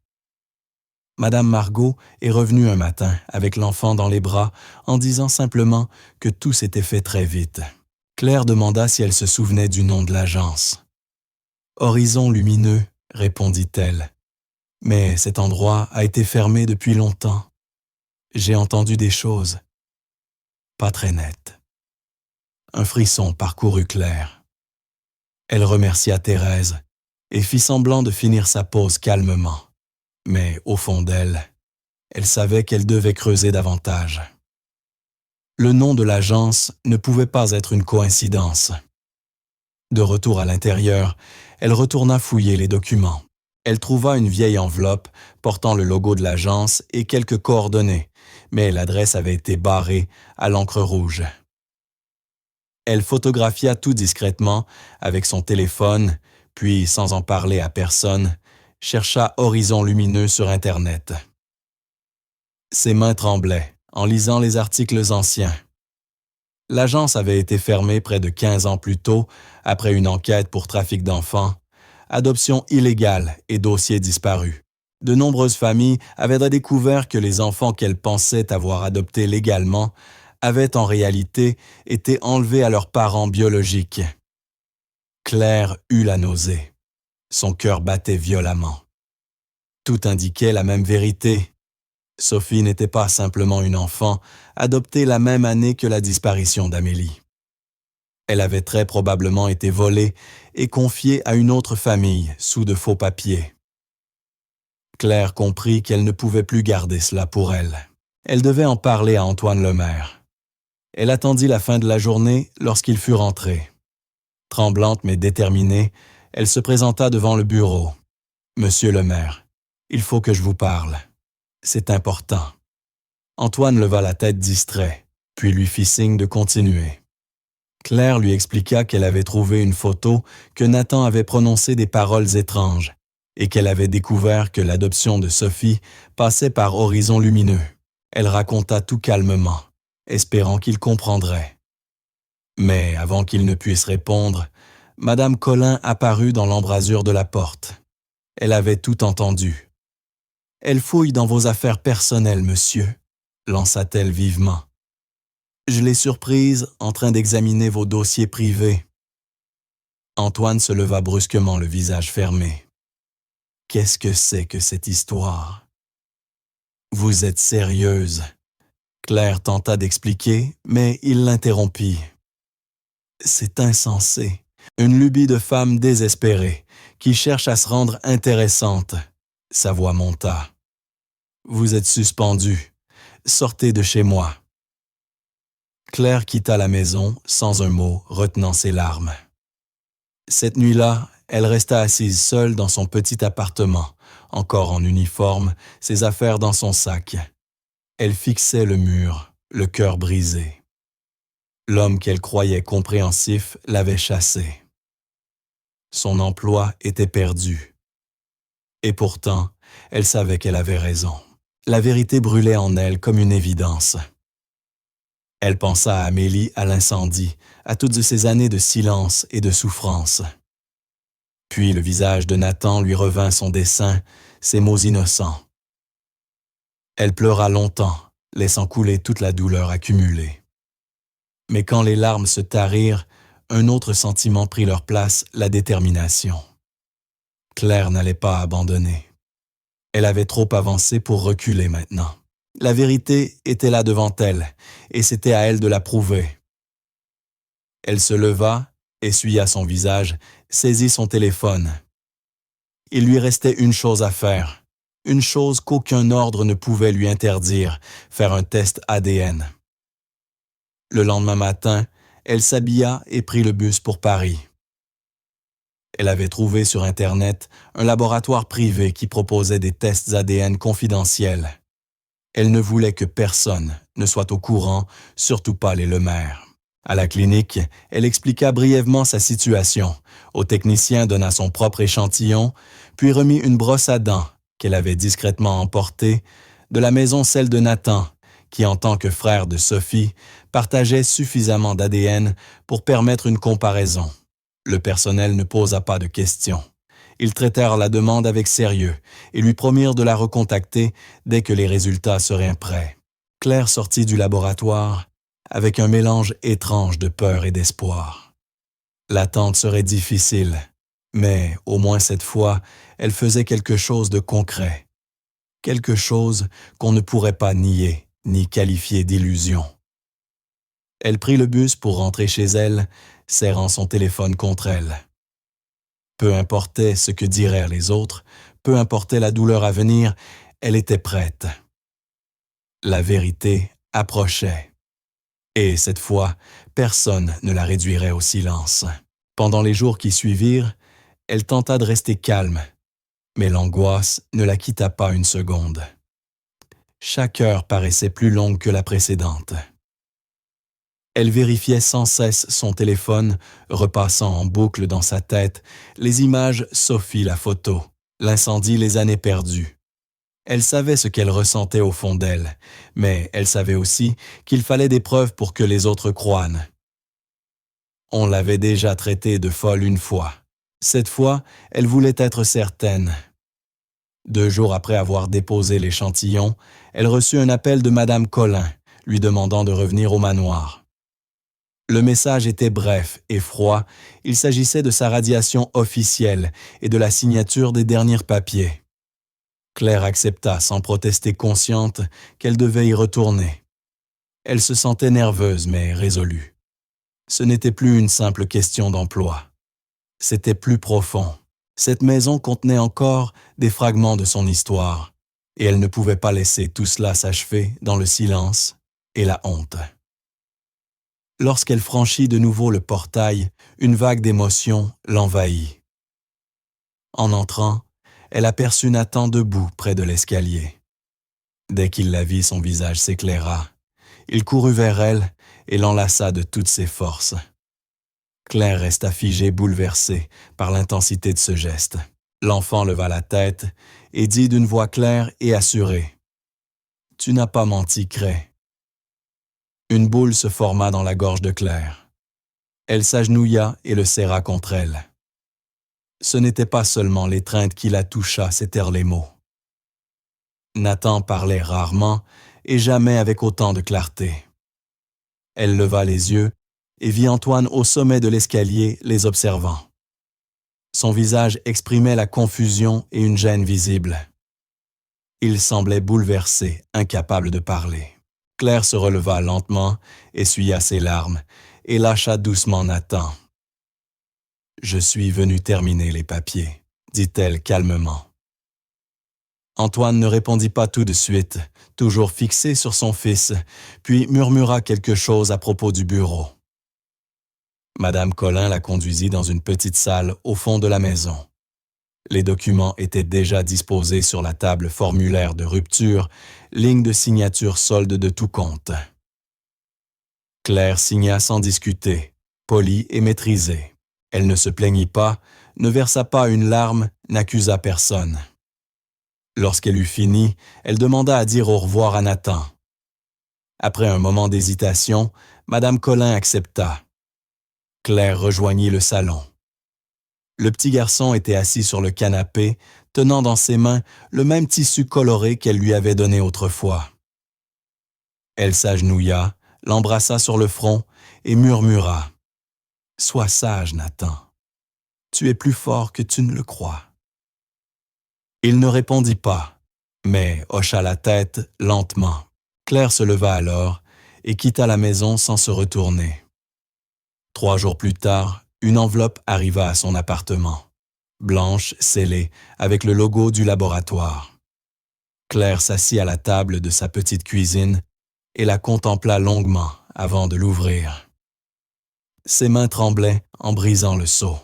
Speaker 1: Madame Margot est revenue un matin avec l'enfant dans les bras en disant simplement que tout s'était fait très vite. Claire demanda si elle se souvenait du nom de l'agence. « Horizon Lumineux », répondit-elle. « Mais cet endroit a été fermé depuis longtemps. J'ai entendu des choses, pas très nettes. » Un frisson parcourut Claire. Elle remercia Thérèse et fit semblant de finir sa pause calmement. Mais au fond d'elle, elle savait qu'elle devait creuser davantage. Le nom de l'agence ne pouvait pas être une coïncidence. De retour à l'intérieur, elle retourna fouiller les documents. Elle trouva une vieille enveloppe portant le logo de l'agence et quelques coordonnées, mais l'adresse avait été barrée à l'encre rouge. Elle photographia tout discrètement avec son téléphone, puis, sans en parler à personne, chercha Horizon Lumineux sur Internet. Ses mains tremblaient en lisant les articles anciens. L'agence avait été fermée près de 15 ans plus tôt, après une enquête pour trafic d'enfants, adoption illégale et dossiers disparus. De nombreuses familles avaient découvert que les enfants qu'elles pensaient avoir adoptés légalement avaient en réalité été enlevés à leurs parents biologiques. Claire eut la nausée. Son cœur battait violemment. Tout indiquait la même vérité. Sophie n'était pas simplement une enfant, adoptée la même année que la disparition d'Amélie. Elle avait très probablement été volée et confiée à une autre famille sous de faux papiers. Claire comprit qu'elle ne pouvait plus garder cela pour elle. Elle devait en parler à Antoine Lemaire. Elle attendit la fin de la journée lorsqu'il fut rentré. Tremblante mais déterminée, elle se présenta devant le bureau. « Monsieur Lemaire, il faut que je vous parle. C'est important. » Antoine leva la tête distrait, puis lui fit signe de continuer. Claire lui expliqua qu'elle avait trouvé une photo que Nathan avait prononcé des paroles étranges et qu'elle avait découvert que l'adoption de Sophie passait par Horizon Lumineux. Elle raconta tout calmement, espérant qu'il comprendrait. Mais avant qu'il ne puisse répondre, Madame Collin apparut dans l'embrasure de la porte. Elle avait tout entendu. « Elle fouille dans vos affaires personnelles, monsieur », lança-t-elle vivement. « Je l'ai surprise en train d'examiner vos dossiers privés. » Antoine se leva brusquement, le visage fermé. « Qu'est-ce que c'est que cette histoire? »« Vous êtes sérieuse ?» Claire tenta d'expliquer, mais il l'interrompit. « C'est insensé. Une lubie de femme désespérée, qui cherche à se rendre intéressante. » Sa voix monta. « Vous êtes suspendue. Sortez de chez moi. » Claire quitta la maison, sans un mot, retenant ses larmes. Cette nuit-là, elle resta assise seule dans son petit appartement, encore en uniforme, ses affaires dans son sac. Elle fixait le mur, le cœur brisé. L'homme qu'elle croyait compréhensif l'avait chassée. Son emploi était perdu. Et pourtant, elle savait qu'elle avait raison. La vérité brûlait en elle comme une évidence. Elle pensa à Amélie, à l'incendie, à toutes ces années de silence et de souffrance. Puis le visage de Nathan lui revint son dessein, ses mots innocents. Elle pleura longtemps, laissant couler toute la douleur accumulée. Mais quand les larmes se tarirent, un autre sentiment prit leur place, la détermination. Claire n'allait pas abandonner. Elle avait trop avancé pour reculer maintenant. La vérité était là devant elle, et c'était à elle de la prouver. Elle se leva, essuya son visage, saisit son téléphone. Il lui restait une chose à faire, une chose qu'aucun ordre ne pouvait lui interdire, faire un test ADN. Le lendemain matin, elle s'habilla et prit le bus pour Paris. Elle avait trouvé sur Internet un laboratoire privé qui proposait des tests ADN confidentiels. Elle ne voulait que personne ne soit au courant, surtout pas les Lemaire. À la clinique, elle expliqua brièvement sa situation. Au technicien donna son propre échantillon, puis remit une brosse à dents qu'elle avait discrètement emportée de la maison celle de Nathan, qui en tant que frère de Sophie, partageait suffisamment d'ADN pour permettre une comparaison. Le personnel ne posa pas de questions. Ils traitèrent la demande avec sérieux et lui promirent de la recontacter dès que les résultats seraient prêts. Claire sortit du laboratoire avec un mélange étrange de peur et d'espoir. L'attente serait difficile, mais au moins cette fois, elle faisait quelque chose de concret. Quelque chose qu'on ne pourrait pas nier ni qualifier d'illusion. Elle prit le bus pour rentrer chez elle, serrant son téléphone contre elle. Peu importait ce que diraient les autres, peu importait la douleur à venir, elle était prête. La vérité approchait. Et cette fois, personne ne la réduirait au silence. Pendant les jours qui suivirent, elle tenta de rester calme, mais l'angoisse ne la quitta pas une seconde. Chaque heure paraissait plus longue que la précédente. Elle vérifiait sans cesse son téléphone, repassant en boucle dans sa tête les images Sophie la photo, l'incendie les années perdues. Elle savait ce qu'elle ressentait au fond d'elle, mais elle savait aussi qu'il fallait des preuves pour que les autres croient. On l'avait déjà traitée de folle une fois. Cette fois, elle voulait être certaine. 2 jours après avoir déposé l'échantillon, elle reçut un appel de Madame Colin, lui demandant de revenir au manoir. Le message était bref et froid, il s'agissait de sa radiation officielle et de la signature des derniers papiers. Claire accepta sans protester, consciente qu'elle devait y retourner. Elle se sentait nerveuse mais résolue. Ce n'était plus une simple question d'emploi. C'était plus profond. Cette maison contenait encore des fragments de son histoire, et elle ne pouvait pas laisser tout cela s'achever dans le silence et la honte. Lorsqu'elle franchit de nouveau le portail, une vague d'émotion l'envahit. En entrant, elle aperçut Nathan debout près de l'escalier. Dès qu'il la vit, son visage s'éclaira. Il courut vers elle et l'enlaça de toutes ses forces. Claire resta figée, bouleversée par l'intensité de ce geste. L'enfant leva la tête et dit d'une voix claire et assurée : « Tu n'as pas menti, Cray. » Une boule se forma dans la gorge de Claire. Elle s'agenouilla et le serra contre elle. Ce n'était pas seulement l'étreinte qui la toucha, c'étaient les mots. Nathan parlait rarement et jamais avec autant de clarté. Elle leva les yeux et vit Antoine au sommet de l'escalier les observant. Son visage exprimait la confusion et une gêne visible. Il semblait bouleversé, incapable de parler. Claire se releva lentement, essuya ses larmes et lâcha doucement Nathan. « Je suis venue terminer les papiers », dit-elle calmement. Antoine ne répondit pas tout de suite, toujours fixé sur son fils, puis murmura quelque chose à propos du bureau. Madame Colin la conduisit dans une petite salle au fond de la maison. Les documents étaient déjà disposés sur la table, formulaire de rupture, ligne de signature, solde de tout compte. Claire signa sans discuter, polie et maîtrisée. Elle ne se plaignit pas, ne versa pas une larme, n'accusa personne. Lorsqu'elle eut fini, elle demanda à dire au revoir à Nathan. Après un moment d'hésitation, Madame Colin accepta. Claire rejoignit le salon. Le petit garçon était assis sur le canapé, tenant dans ses mains le même tissu coloré qu'elle lui avait donné autrefois. Elle s'agenouilla, l'embrassa sur le front et murmura : « Sois sage, Nathan. Tu es plus fort que tu ne le crois. » Il ne répondit pas, mais hocha la tête lentement. Claire se leva alors et quitta la maison sans se retourner. 3 jours plus tard, une enveloppe arriva à son appartement, blanche, scellée, avec le logo du laboratoire. Claire s'assit à la table de sa petite cuisine et la contempla longuement avant de l'ouvrir. Ses mains tremblaient en brisant le sceau.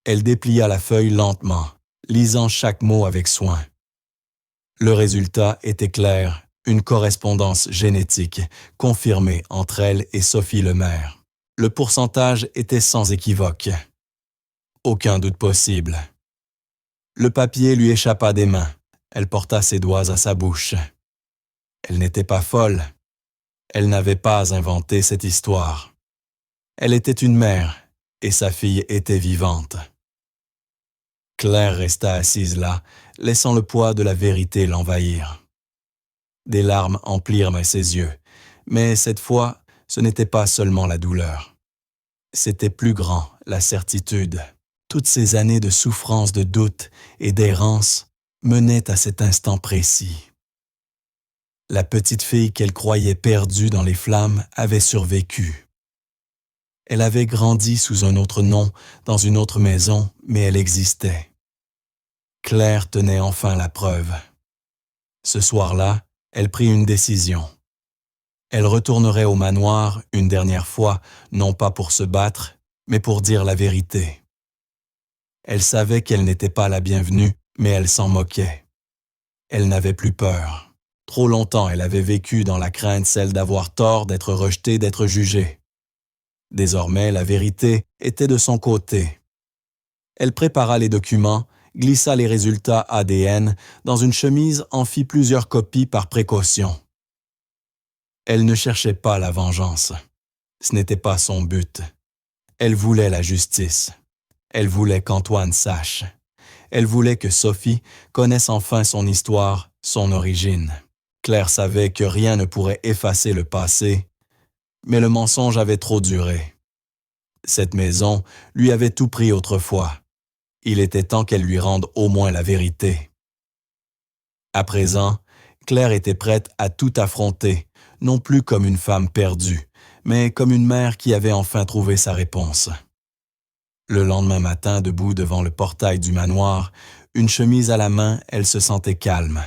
Speaker 1: Elle déplia la feuille lentement, lisant chaque mot avec soin. Le résultat était clair, une correspondance génétique confirmée entre elle et Sophie Lemaire. Le pourcentage était sans équivoque. Aucun doute possible. Le papier lui échappa des mains. Elle porta ses doigts à sa bouche. Elle n'était pas folle. Elle n'avait pas inventé cette histoire. Elle était une mère et sa fille était vivante. Claire resta assise là, laissant le poids de la vérité l'envahir. Des larmes emplirent ses yeux, mais cette fois, ce n'était pas seulement la douleur. C'était plus grand, la certitude. Toutes ces années de souffrance, de doute et d'errance menaient à cet instant précis. La petite fille qu'elle croyait perdue dans les flammes avait survécu. Elle avait grandi sous un autre nom, dans une autre maison, mais elle existait. Claire tenait enfin la preuve. Ce soir-là, elle prit une décision. Elle retournerait au manoir une dernière fois, non pas pour se battre, mais pour dire la vérité. Elle savait qu'elle n'était pas la bienvenue, mais elle s'en moquait. Elle n'avait plus peur. Trop longtemps, elle avait vécu dans la crainte, celle d'avoir tort, d'être rejetée, d'être jugée. Désormais, la vérité était de son côté. Elle prépara les documents, glissa les résultats ADN dans une chemise, en fit plusieurs copies par précaution. Elle ne cherchait pas la vengeance. Ce n'était pas son but. Elle voulait la justice. Elle voulait qu'Antoine sache. Elle voulait que Sophie connaisse enfin son histoire, son origine. Claire savait que rien ne pourrait effacer le passé, mais le mensonge avait trop duré. Cette maison lui avait tout pris autrefois. Il était temps qu'elle lui rende au moins la vérité. À présent, Claire était prête à tout affronter, non plus comme une femme perdue, mais comme une mère qui avait enfin trouvé sa réponse. Le lendemain matin, debout devant le portail du manoir, une chemise à la main, elle se sentait calme.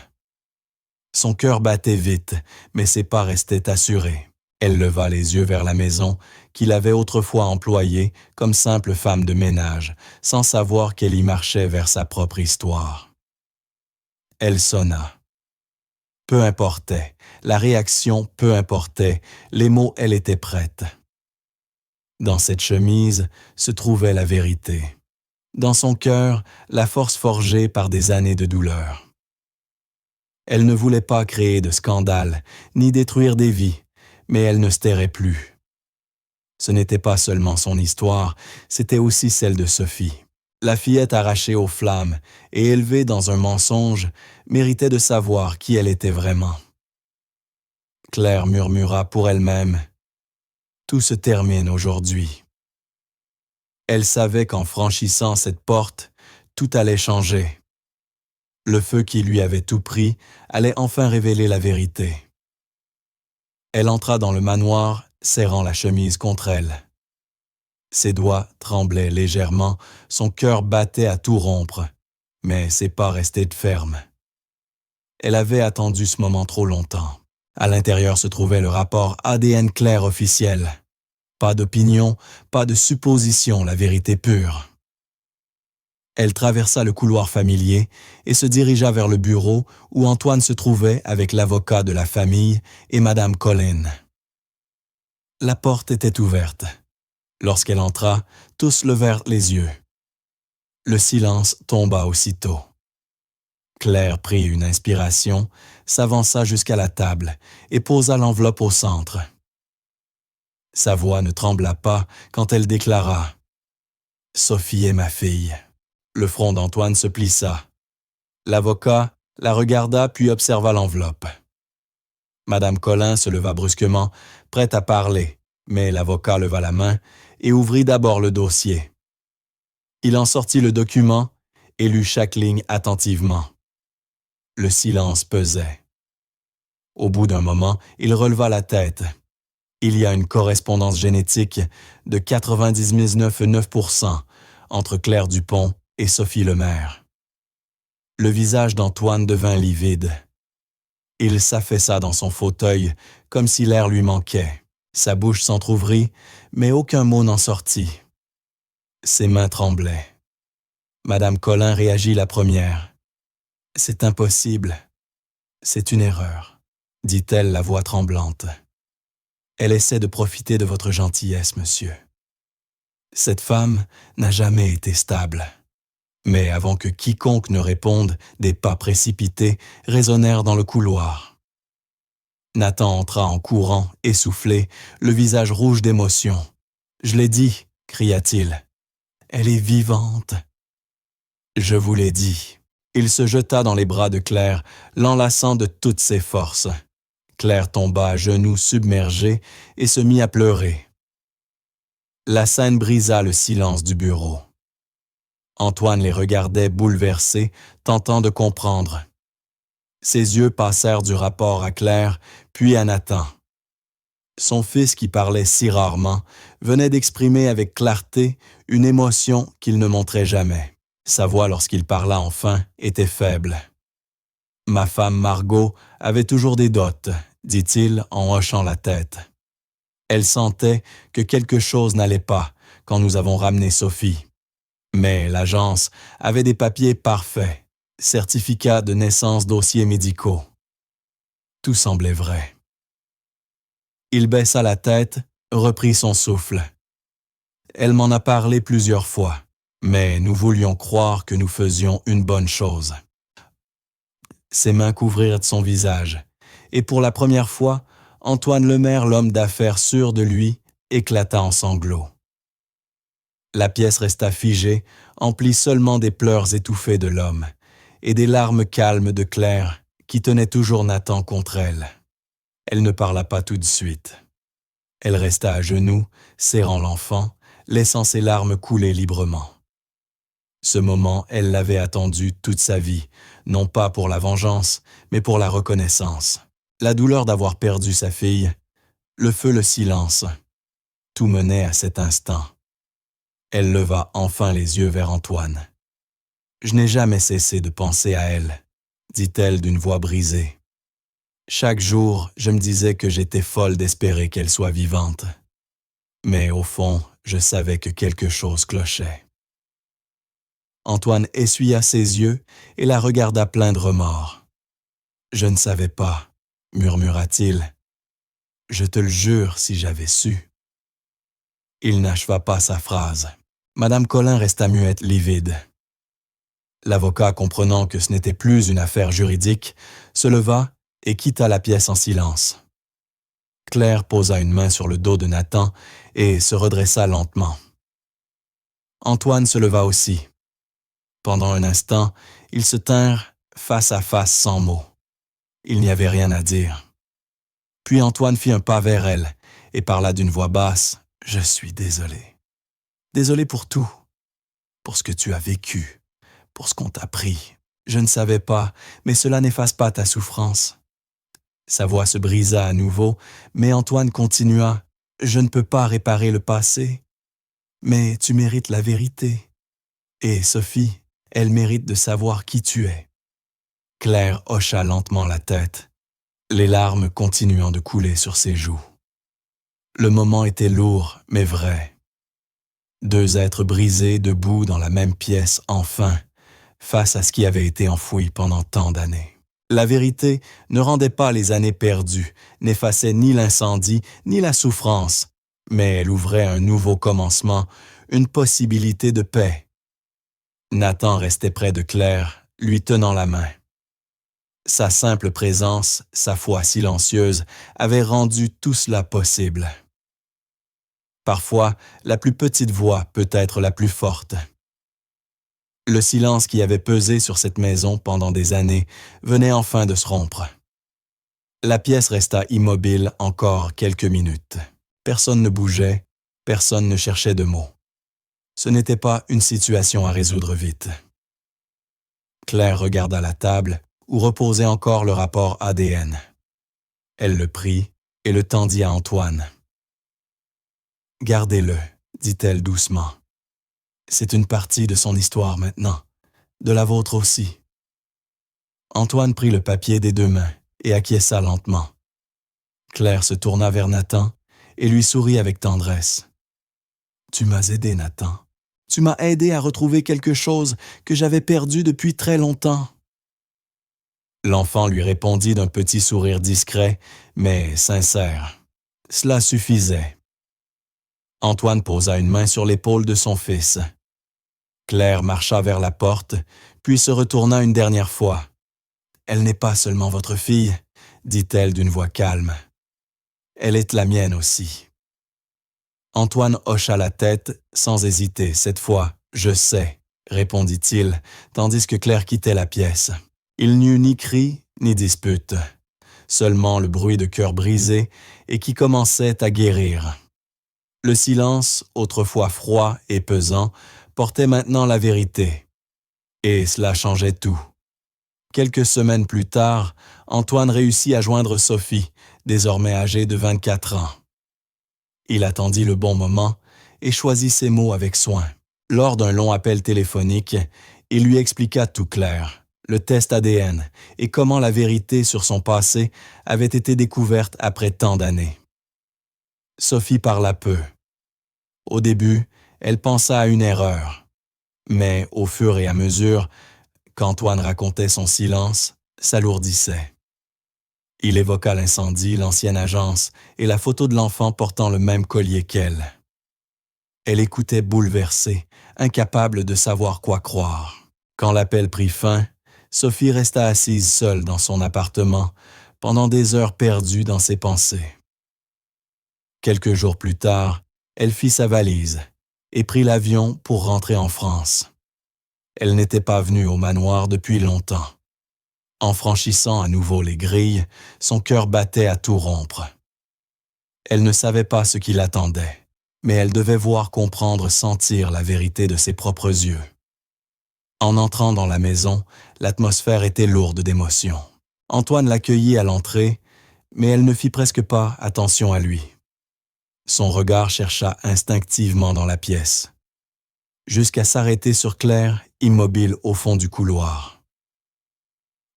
Speaker 1: Son cœur battait vite, mais ses pas restaient assurés. Elle leva les yeux vers la maison qu'il avait autrefois employée comme simple femme de ménage, sans savoir qu'elle y marchait vers sa propre histoire. Elle sonna. Peu importait, la réaction peu importait, les mots, elle était prête. Dans cette chemise se trouvait la vérité. Dans son cœur, la force forgée par des années de douleur. Elle ne voulait pas créer de scandale, ni détruire des vies, mais elle ne se tairait plus. Ce n'était pas seulement son histoire, c'était aussi celle de Sophie. La fillette arrachée aux flammes et élevée dans un mensonge méritait de savoir qui elle était vraiment. Claire murmura pour elle-même « Tout se termine aujourd'hui ». Elle savait qu'en franchissant cette porte, tout allait changer. Le feu qui lui avait tout pris allait enfin révéler la vérité. Elle entra dans le manoir, serrant la chemise contre elle. Ses doigts tremblaient légèrement, son cœur battait à tout rompre, mais ses pas restaient fermes. Elle avait attendu ce moment trop longtemps. À l'intérieur se trouvait le rapport ADN Claire officiel. Pas d'opinion, pas de supposition, la vérité pure. Elle traversa le couloir familier et se dirigea vers le bureau où Antoine se trouvait avec l'avocat de la famille et Madame Colin. La porte était ouverte. Lorsqu'elle entra, tous levèrent les yeux. Le silence tomba aussitôt. Claire prit une inspiration, s'avança jusqu'à la table et posa l'enveloppe au centre. Sa voix ne trembla pas quand elle déclara « Sophie est ma fille ». Le front d'Antoine se plissa. L'avocat la regarda puis observa l'enveloppe. Madame Colin se leva brusquement, prête à parler, mais l'avocat leva la main et ouvrit d'abord le dossier. Il en sortit le document et lut chaque ligne attentivement. Le silence pesait. Au bout d'un moment, il releva la tête. Il y a une correspondance génétique de 99,9% entre Claire Dupont et Sophie Lemaire. Le visage d'Antoine devint livide. Il s'affaissa dans son fauteuil comme si l'air lui manquait. Sa bouche s'entr'ouvrit, mais aucun mot n'en sortit. Ses mains tremblaient. Madame Colin réagit la première. « C'est impossible. C'est une erreur », dit-elle, la voix tremblante. « Elle essaie de profiter de votre gentillesse, monsieur. Cette femme n'a jamais été stable. » Mais avant que quiconque ne réponde, des pas précipités résonnèrent dans le couloir. Nathan entra en courant, essoufflé, le visage rouge d'émotion. « Je l'ai dit », cria-t-il. « Elle est vivante. » « Je vous l'ai dit. » Il se jeta dans les bras de Claire, l'enlaçant de toutes ses forces. Claire tomba à genoux submergée et se mit à pleurer. La scène brisa le silence du bureau. Antoine les regardait bouleversé, tentant de comprendre. Ses yeux passèrent du rapport à Claire, puis à Nathan. Son fils, qui parlait si rarement, venait d'exprimer avec clarté une émotion qu'il ne montrait jamais. Sa voix, lorsqu'il parla enfin, était faible. « Ma femme Margot avait toujours des dots », dit-il en hochant la tête. Elle sentait que quelque chose n'allait pas quand nous avons ramené Sophie. Mais l'agence avait des papiers parfaits, certificats de naissance, dossiers médicaux. Tout semblait vrai. Il baissa la tête, reprit son souffle. Elle m'en a parlé plusieurs fois. Mais nous voulions croire que nous faisions une bonne chose. Ses mains couvrirent son visage, et pour la première fois, Antoine Lemaire, l'homme d'affaires sûr de lui, éclata en sanglots. La pièce resta figée, emplie seulement des pleurs étouffés de l'homme, et des larmes calmes de Claire, qui tenait toujours Nathan contre elle. Elle ne parla pas tout de suite. Elle resta à genoux, serrant l'enfant, laissant ses larmes couler librement. Ce moment, elle l'avait attendu toute sa vie, non pas pour la vengeance, mais pour la reconnaissance. La douleur d'avoir perdu sa fille, le feu, le silence, tout menait à cet instant. Elle leva enfin les yeux vers Antoine. « Je n'ai jamais cessé de penser à elle, » dit-elle d'une voix brisée. Chaque jour, je me disais que j'étais folle d'espérer qu'elle soit vivante. Mais au fond, je savais que quelque chose clochait. Antoine essuya ses yeux et la regarda plein de remords. « Je ne savais pas, » murmura-t-il. « Je te le jure si j'avais su. » Il n'acheva pas sa phrase. Madame Collin resta muette, livide. L'avocat, comprenant que ce n'était plus une affaire juridique, se leva et quitta la pièce en silence. Claire posa une main sur le dos de Nathan et se redressa lentement. Antoine se leva aussi. Pendant un instant, ils se tinrent face à face sans mots. Il n'y avait rien à dire. Puis Antoine fit un pas vers elle et parla d'une voix basse. « Je suis désolé. Désolé pour tout. Pour ce que tu as vécu. Pour ce qu'on t'a pris. Je ne savais pas, mais cela n'efface pas ta souffrance. » Sa voix se brisa à nouveau, mais Antoine continua. « Je ne peux pas réparer le passé. Mais tu mérites la vérité. Et Sophie, elle mérite de savoir qui tu es. » Claire hocha lentement la tête, les larmes continuant de couler sur ses joues. Le moment était lourd, mais vrai. Deux êtres brisés debout dans la même pièce, enfin, face à ce qui avait été enfoui pendant tant d'années. La vérité ne rendait pas les années perdues, n'effaçait ni l'incendie, ni la souffrance, mais elle ouvrait un nouveau commencement, une possibilité de paix. Nathan restait près de Claire, lui tenant la main. Sa simple présence, sa foi silencieuse, avaient rendu tout cela possible. Parfois, la plus petite voix peut être la plus forte. Le silence qui avait pesé sur cette maison pendant des années venait enfin de se rompre. La pièce resta immobile encore quelques minutes. Personne ne bougeait, personne ne cherchait de mots. Ce n'était pas une situation à résoudre vite. Claire regarda la table où reposait encore le rapport ADN. Elle le prit et le tendit à Antoine. « Gardez-le, » dit-elle doucement. « C'est une partie de son histoire maintenant, de la vôtre aussi. » Antoine prit le papier des deux mains et acquiesça lentement. Claire se tourna vers Nathan et lui sourit avec tendresse. « Tu m'as aidé, Nathan. Tu m'as aidé à retrouver quelque chose que j'avais perdu depuis très longtemps. » L'enfant lui répondit d'un petit sourire discret, mais sincère. Cela suffisait. Antoine posa une main sur l'épaule de son fils. Claire marcha vers la porte, puis se retourna une dernière fois. « Elle n'est pas seulement votre fille, » dit-elle d'une voix calme. « Elle est la mienne aussi. » Antoine hocha la tête sans hésiter. Cette fois, « Je sais », répondit-il, tandis que Claire quittait la pièce. Il n'y eut ni cri, ni dispute, seulement le bruit de cœur brisé et qui commençait à guérir. Le silence, autrefois froid et pesant, portait maintenant la vérité. Et cela changeait tout. Quelques semaines plus tard, Antoine réussit à joindre Sophie, désormais âgée de 24 ans. Il attendit le bon moment et choisit ses mots avec soin. Lors d'un long appel téléphonique, il lui expliqua tout clair. Le test ADN et comment la vérité sur son passé avait été découverte après tant d'années. Sophie parla peu. Au début, elle pensa à une erreur. Mais au fur et à mesure qu'Antoine racontait son silence, s'alourdissait. Il évoqua l'incendie, l'ancienne agence et la photo de l'enfant portant le même collier qu'elle. Elle écoutait bouleversée, incapable de savoir quoi croire. Quand l'appel prit fin, Sophie resta assise seule dans son appartement pendant des heures perdues dans ses pensées. Quelques jours plus tard, elle fit sa valise et prit l'avion pour rentrer en France. Elle n'était pas venue au manoir depuis longtemps. En franchissant à nouveau les grilles, son cœur battait à tout rompre. Elle ne savait pas ce qui l'attendait, mais elle devait voir, comprendre, sentir la vérité de ses propres yeux. En entrant dans la maison, l'atmosphère était lourde d'émotions. Antoine l'accueillit à l'entrée, mais elle ne fit presque pas attention à lui. Son regard chercha instinctivement dans la pièce, jusqu'à s'arrêter sur Claire, immobile au fond du couloir.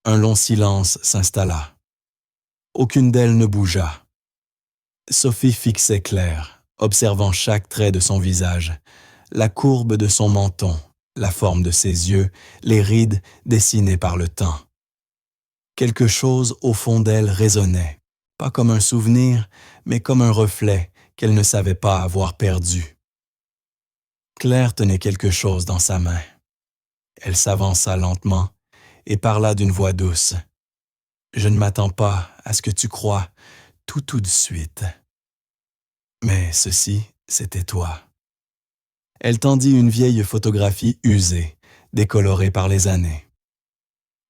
Speaker 1: Un long silence s'installa. Aucune d'elles ne bougea. Sophie fixait Claire, observant chaque trait de son visage, la courbe de son menton, la forme de ses yeux, les rides dessinées par le temps. Quelque chose au fond d'elle résonnait, pas comme un souvenir, mais comme un reflet qu'elle ne savait pas avoir perdu. Claire tenait quelque chose dans sa main. Elle s'avança lentement et parla d'une voix douce. « Je ne m'attends pas à ce que tu crois tout de suite. Mais ceci, c'était toi. » Elle tendit une vieille photographie usée, décolorée par les années.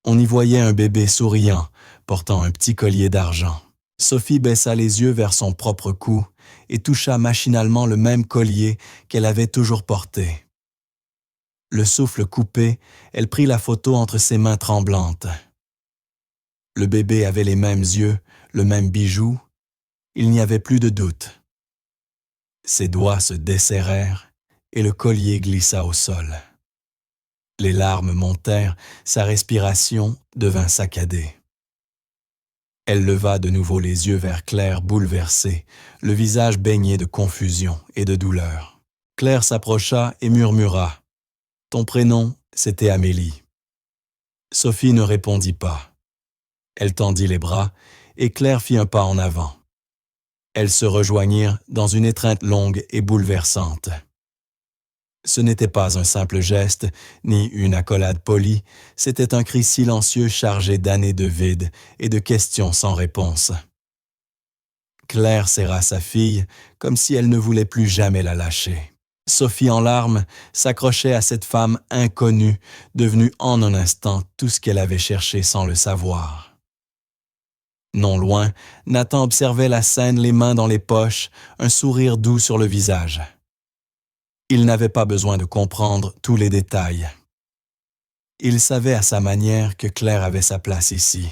Speaker 1: On y voyait un bébé souriant, portant un petit collier d'argent. Sophie baissa les yeux vers son propre cou et toucha machinalement le même collier qu'elle avait toujours porté. Le souffle coupé, elle prit la photo entre ses mains tremblantes. Le bébé avait les mêmes yeux, le même bijou. Il n'y avait plus de doute. Ses doigts se desserrèrent et le collier glissa au sol. Les larmes montèrent, sa respiration devint saccadée. Elle leva de nouveau les yeux vers Claire bouleversée, le visage baigné de confusion et de douleur. Claire s'approcha et murmura « Ton prénom, c'était Amélie. » Sophie ne répondit pas. Elle tendit les bras et Claire fit un pas en avant. Elles se rejoignirent dans une étreinte longue et bouleversante. Ce n'était pas un simple geste, ni une accolade polie, c'était un cri silencieux chargé d'années de vide et de questions sans réponse. Claire serra sa fille comme si elle ne voulait plus jamais la lâcher. Sophie, en larmes, s'accrochait à cette femme inconnue, devenue en un instant tout ce qu'elle avait cherché sans le savoir. Non loin, Nathan observait la scène, les mains dans les poches, un sourire doux sur le visage. Il n'avait pas besoin de comprendre tous les détails. Il savait à sa manière que Claire avait sa place ici.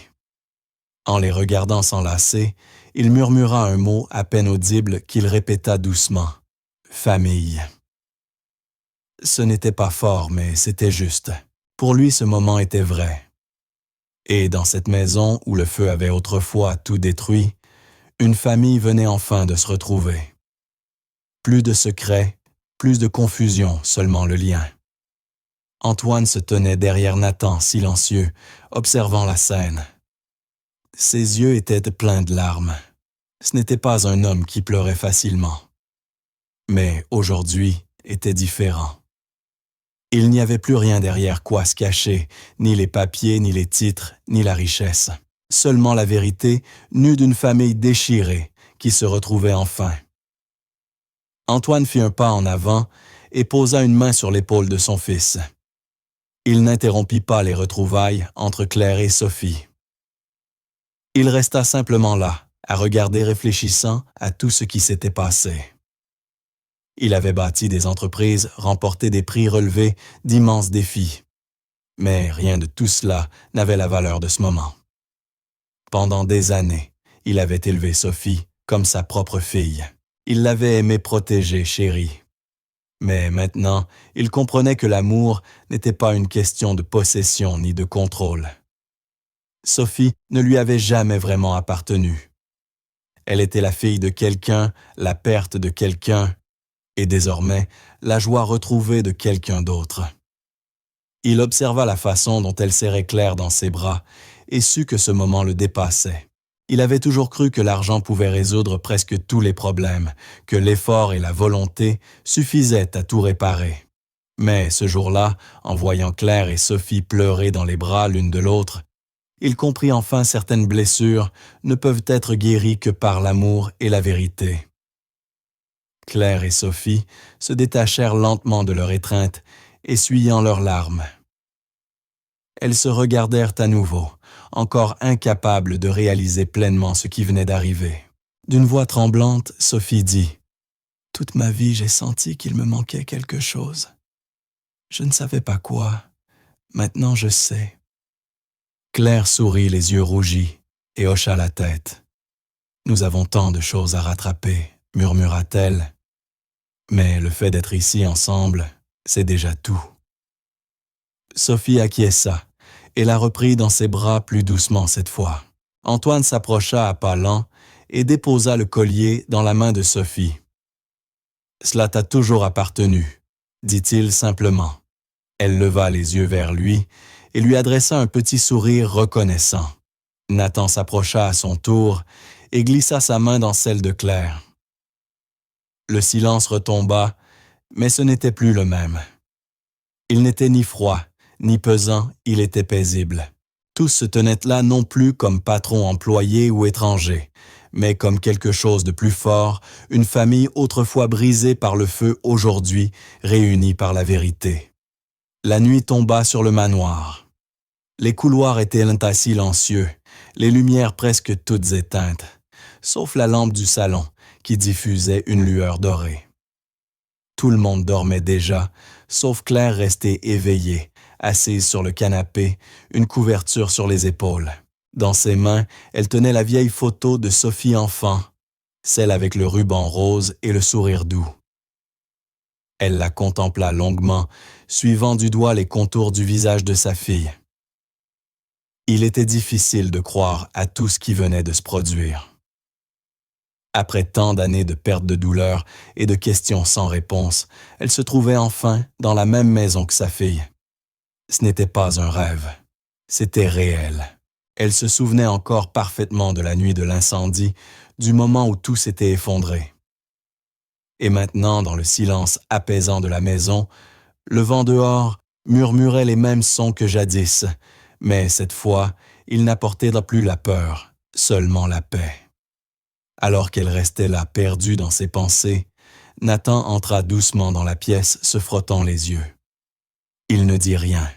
Speaker 1: En les regardant s'enlacer, il murmura un mot à peine audible qu'il répéta doucement. « Famille ». Ce n'était pas fort, mais c'était juste. Pour lui, ce moment était vrai. Et dans cette maison où le feu avait autrefois tout détruit, une famille venait enfin de se retrouver. Plus de secrets, plus de confusion, seulement le lien. Antoine se tenait derrière Nathan, silencieux, observant la scène. Ses yeux étaient pleins de larmes. Ce n'était pas un homme qui pleurait facilement. Mais aujourd'hui était différent. Il n'y avait plus rien derrière quoi se cacher, ni les papiers, ni les titres, ni la richesse. Seulement la vérité, nue d'une famille déchirée, qui se retrouvait enfin. Antoine fit un pas en avant et posa une main sur l'épaule de son fils. Il n'interrompit pas les retrouvailles entre Claire et Sophie. Il resta simplement là, à regarder réfléchissant à tout ce qui s'était passé. Il avait bâti des entreprises, remporté des prix, relevé d'immenses défis. Mais rien de tout cela n'avait la valeur de ce moment. Pendant des années, il avait élevé Sophie comme sa propre fille. Il l'avait aimée, protégée, chérie. Mais maintenant, il comprenait que l'amour n'était pas une question de possession ni de contrôle. Sophie ne lui avait jamais vraiment appartenu. Elle était la fille de quelqu'un, la perte de quelqu'un, et désormais, la joie retrouvée de quelqu'un d'autre. Il observa la façon dont elle serrait Claire dans ses bras et sut que ce moment le dépassait. Il avait toujours cru que l'argent pouvait résoudre presque tous les problèmes, que l'effort et la volonté suffisaient à tout réparer. Mais ce jour-là, en voyant Claire et Sophie pleurer dans les bras l'une de l'autre, il comprit enfin certaines blessures ne peuvent être guéries que par l'amour et la vérité. Claire et Sophie se détachèrent lentement de leur étreinte, essuyant leurs larmes. Elles se regardèrent à nouveau, encore incapables de réaliser pleinement ce qui venait d'arriver. D'une voix tremblante, Sophie dit « Toute ma vie, j'ai senti qu'il me manquait quelque chose. Je ne savais pas quoi. Maintenant, je sais. » Claire sourit les yeux rougis et hocha la tête. « Nous avons tant de choses à rattraper, » murmura-t-elle. « Mais le fait d'être ici ensemble, c'est déjà tout. » Sophie acquiesça et la reprit dans ses bras plus doucement cette fois. Antoine s'approcha à pas lents et déposa le collier dans la main de Sophie. « Cela t'a toujours appartenu, » dit-il simplement. Elle leva les yeux vers lui et lui adressa un petit sourire reconnaissant. Nathan s'approcha à son tour et glissa sa main dans celle de Claire. Le silence retomba, mais ce n'était plus le même. Il n'était ni froid, ni pesant, il était paisible. Tous se tenaient là non plus comme patrons employés ou étrangers, mais comme quelque chose de plus fort, une famille autrefois brisée par le feu aujourd'hui, réunie par la vérité. La nuit tomba sur le manoir. Les couloirs étaient un tas silencieux, les lumières presque toutes éteintes, sauf la lampe du salon qui diffusait une lueur dorée. Tout le monde dormait déjà, sauf Claire restée éveillée, assise sur le canapé, une couverture sur les épaules. Dans ses mains, elle tenait la vieille photo de Sophie enfant, celle avec le ruban rose et le sourire doux. Elle la contempla longuement, suivant du doigt les contours du visage de sa fille. Il était difficile de croire à tout ce qui venait de se produire. Après tant d'années de perte de douleur et de questions sans réponse, elle se trouvait enfin dans la même maison que sa fille. Ce n'était pas un rêve, c'était réel. Elle se souvenait encore parfaitement de la nuit de l'incendie, du moment où tout s'était effondré. Et maintenant, dans le silence apaisant de la maison, le vent dehors murmurait les mêmes sons que jadis, mais cette fois, il n'apportait plus la peur, seulement la paix. Alors qu'elle restait là perdue dans ses pensées, Nathan entra doucement dans la pièce, se frottant les yeux. Il ne dit rien.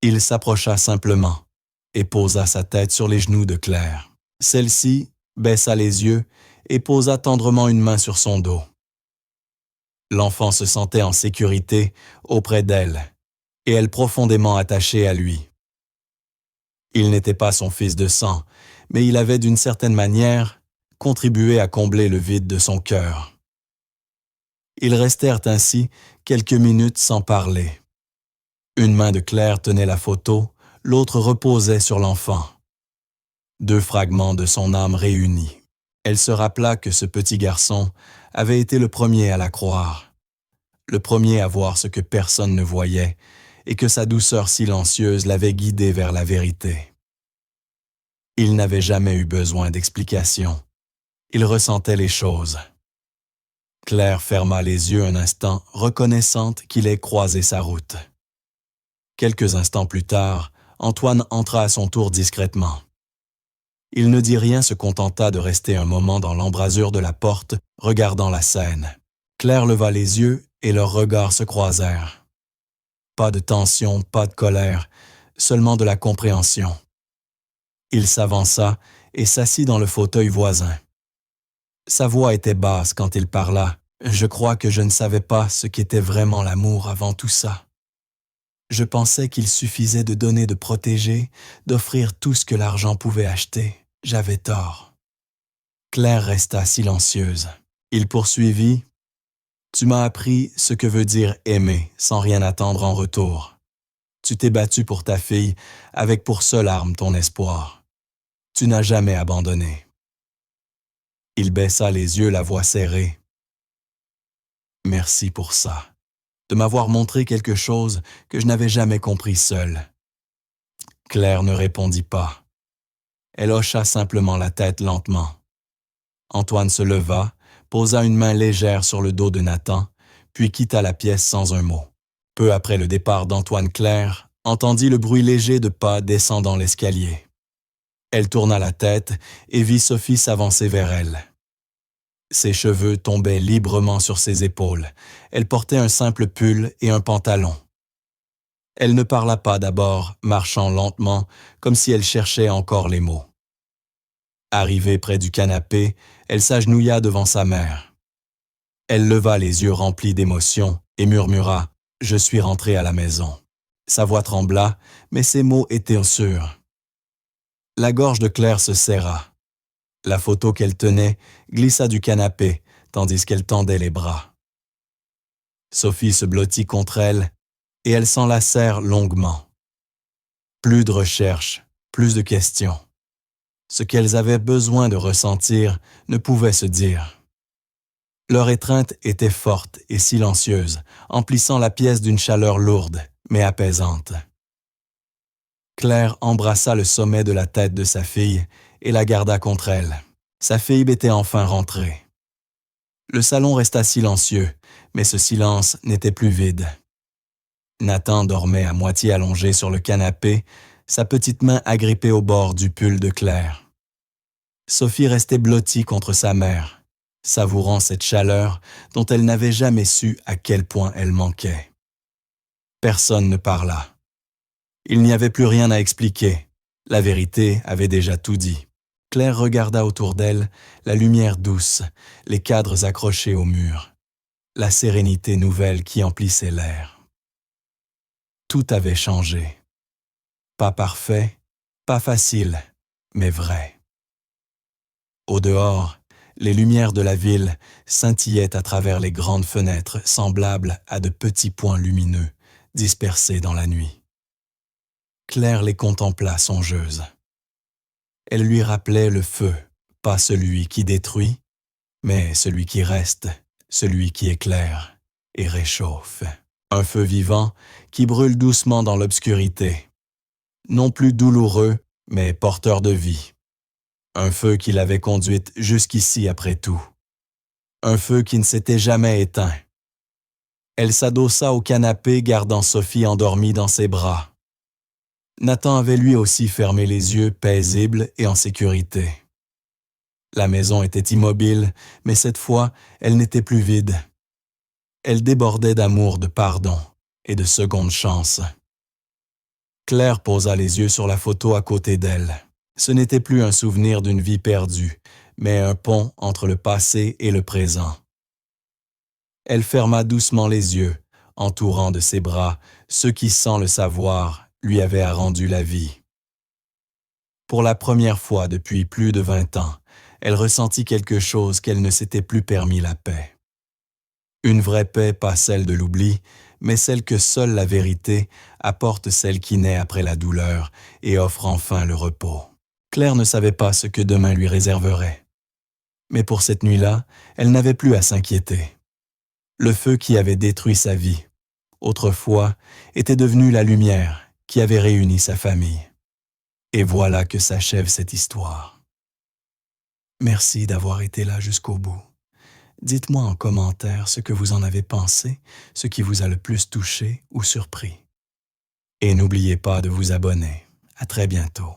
Speaker 1: Il s'approcha simplement et posa sa tête sur les genoux de Claire. Celle-ci baissa les yeux et posa tendrement une main sur son dos. L'enfant se sentait en sécurité auprès d'elle, et elle profondément attachée à lui. Il n'était pas son fils de sang, mais il avait d'une certaine manière contribué à combler le vide de son cœur. Ils restèrent ainsi quelques minutes sans parler. Une main de Claire tenait la photo, l'autre reposait sur l'enfant. Deux fragments de son âme réunis. Elle se rappela que ce petit garçon avait été le premier à la croire, le premier à voir ce que personne ne voyait, et que sa douceur silencieuse l'avait guidé vers la vérité. Il n'avait jamais eu besoin d'explication. Il ressentait les choses. Claire ferma les yeux un instant, reconnaissante qu'il ait croisé sa route. Quelques instants plus tard, Antoine entra à son tour discrètement. Il ne dit rien, se contenta de rester un moment dans l'embrasure de la porte, regardant la scène. Claire leva les yeux et leurs regards se croisèrent. Pas de tension, pas de colère, seulement de la compréhension. Il s'avança et s'assit dans le fauteuil voisin. Sa voix était basse quand il parla. « Je crois que je ne savais pas ce qu'était vraiment l'amour avant tout ça. Je pensais qu'il suffisait de donner, de protéger, d'offrir tout ce que l'argent pouvait acheter. J'avais tort. » Claire resta silencieuse. Il poursuivit. « Tu m'as appris ce que veut dire aimer sans rien attendre en retour. Tu t'es battu pour ta fille avec pour seule arme ton espoir. Tu n'as jamais abandonné. » Il baissa les yeux, la voix serrée. « Merci pour ça, de m'avoir montré quelque chose que je n'avais jamais compris seule. » Claire ne répondit pas. Elle hocha simplement la tête lentement. Antoine se leva, posa une main légère sur le dos de Nathan, puis quitta la pièce sans un mot. Peu après le départ d'Antoine, Claire entendit le bruit léger de pas descendant l'escalier. Elle tourna la tête et vit Sophie s'avancer vers elle. Ses cheveux tombaient librement sur ses épaules. Elle portait un simple pull et un pantalon. Elle ne parla pas d'abord, marchant lentement, comme si elle cherchait encore les mots. Arrivée près du canapé, elle s'agenouilla devant sa mère. Elle leva les yeux remplis d'émotion et murmura « Je suis rentrée à la maison ». Sa voix trembla, mais ses mots étaient sûrs. La gorge de Claire se serra. La photo qu'elle tenait glissa du canapé, tandis qu'elle tendait les bras. Sophie se blottit contre elle, et elles s'enlacèrent longuement. Plus de recherches, plus de questions. Ce qu'elles avaient besoin de ressentir ne pouvait se dire. Leur étreinte était forte et silencieuse, emplissant la pièce d'une chaleur lourde, mais apaisante. Claire embrassa le sommet de la tête de sa fille et la garda contre elle. Sa fille était enfin rentrée. Le salon resta silencieux, mais ce silence n'était plus vide. Nathan dormait à moitié allongé sur le canapé, sa petite main agrippée au bord du pull de Claire. Sophie restait blottie contre sa mère, savourant cette chaleur dont elle n'avait jamais su à quel point elle manquait. Personne ne parla. Il n'y avait plus rien à expliquer. La vérité avait déjà tout dit. Claire regarda autour d'elle, la lumière douce, les cadres accrochés au mur, la sérénité nouvelle qui emplissait l'air. Tout avait changé. Pas parfait, pas facile, mais vrai. Au dehors, les lumières de la ville scintillaient à travers les grandes fenêtres semblables à de petits points lumineux dispersés dans la nuit. Claire les contempla songeuse. Elle lui rappelait le feu, pas celui qui détruit, mais celui qui reste, celui qui éclaire et réchauffe. Un feu vivant qui brûle doucement dans l'obscurité. Non plus douloureux, mais porteur de vie. Un feu qui l'avait conduite jusqu'ici après tout. Un feu qui ne s'était jamais éteint. Elle s'adossa au canapé, gardant Sophie endormie dans ses bras. Nathan avait lui aussi fermé les yeux, paisible et en sécurité. La maison était immobile, mais cette fois, elle n'était plus vide. Elle débordait d'amour, de pardon et de seconde chance. Claire posa les yeux sur la photo à côté d'elle. Ce n'était plus un souvenir d'une vie perdue, mais un pont entre le passé et le présent. Elle ferma doucement les yeux, entourant de ses bras ceux qui, sans le savoir, lui avaient rendu la vie. Pour la première fois depuis plus de 20 ans, elle ressentit quelque chose qu'elle ne s'était plus permis la paix. Une vraie paix, pas celle de l'oubli, mais celle que seule la vérité apporte, celle qui naît après la douleur et offre enfin le repos. Claire ne savait pas ce que demain lui réserverait. Mais pour cette nuit-là, elle n'avait plus à s'inquiéter. Le feu qui avait détruit sa vie, autrefois, était devenu la lumière qui avait réuni sa famille. Et voilà que s'achève cette histoire. Merci d'avoir été là jusqu'au bout. Dites-moi en commentaire ce que vous en avez pensé, ce qui vous a le plus touché ou surpris. Et n'oubliez pas de vous abonner. À très bientôt.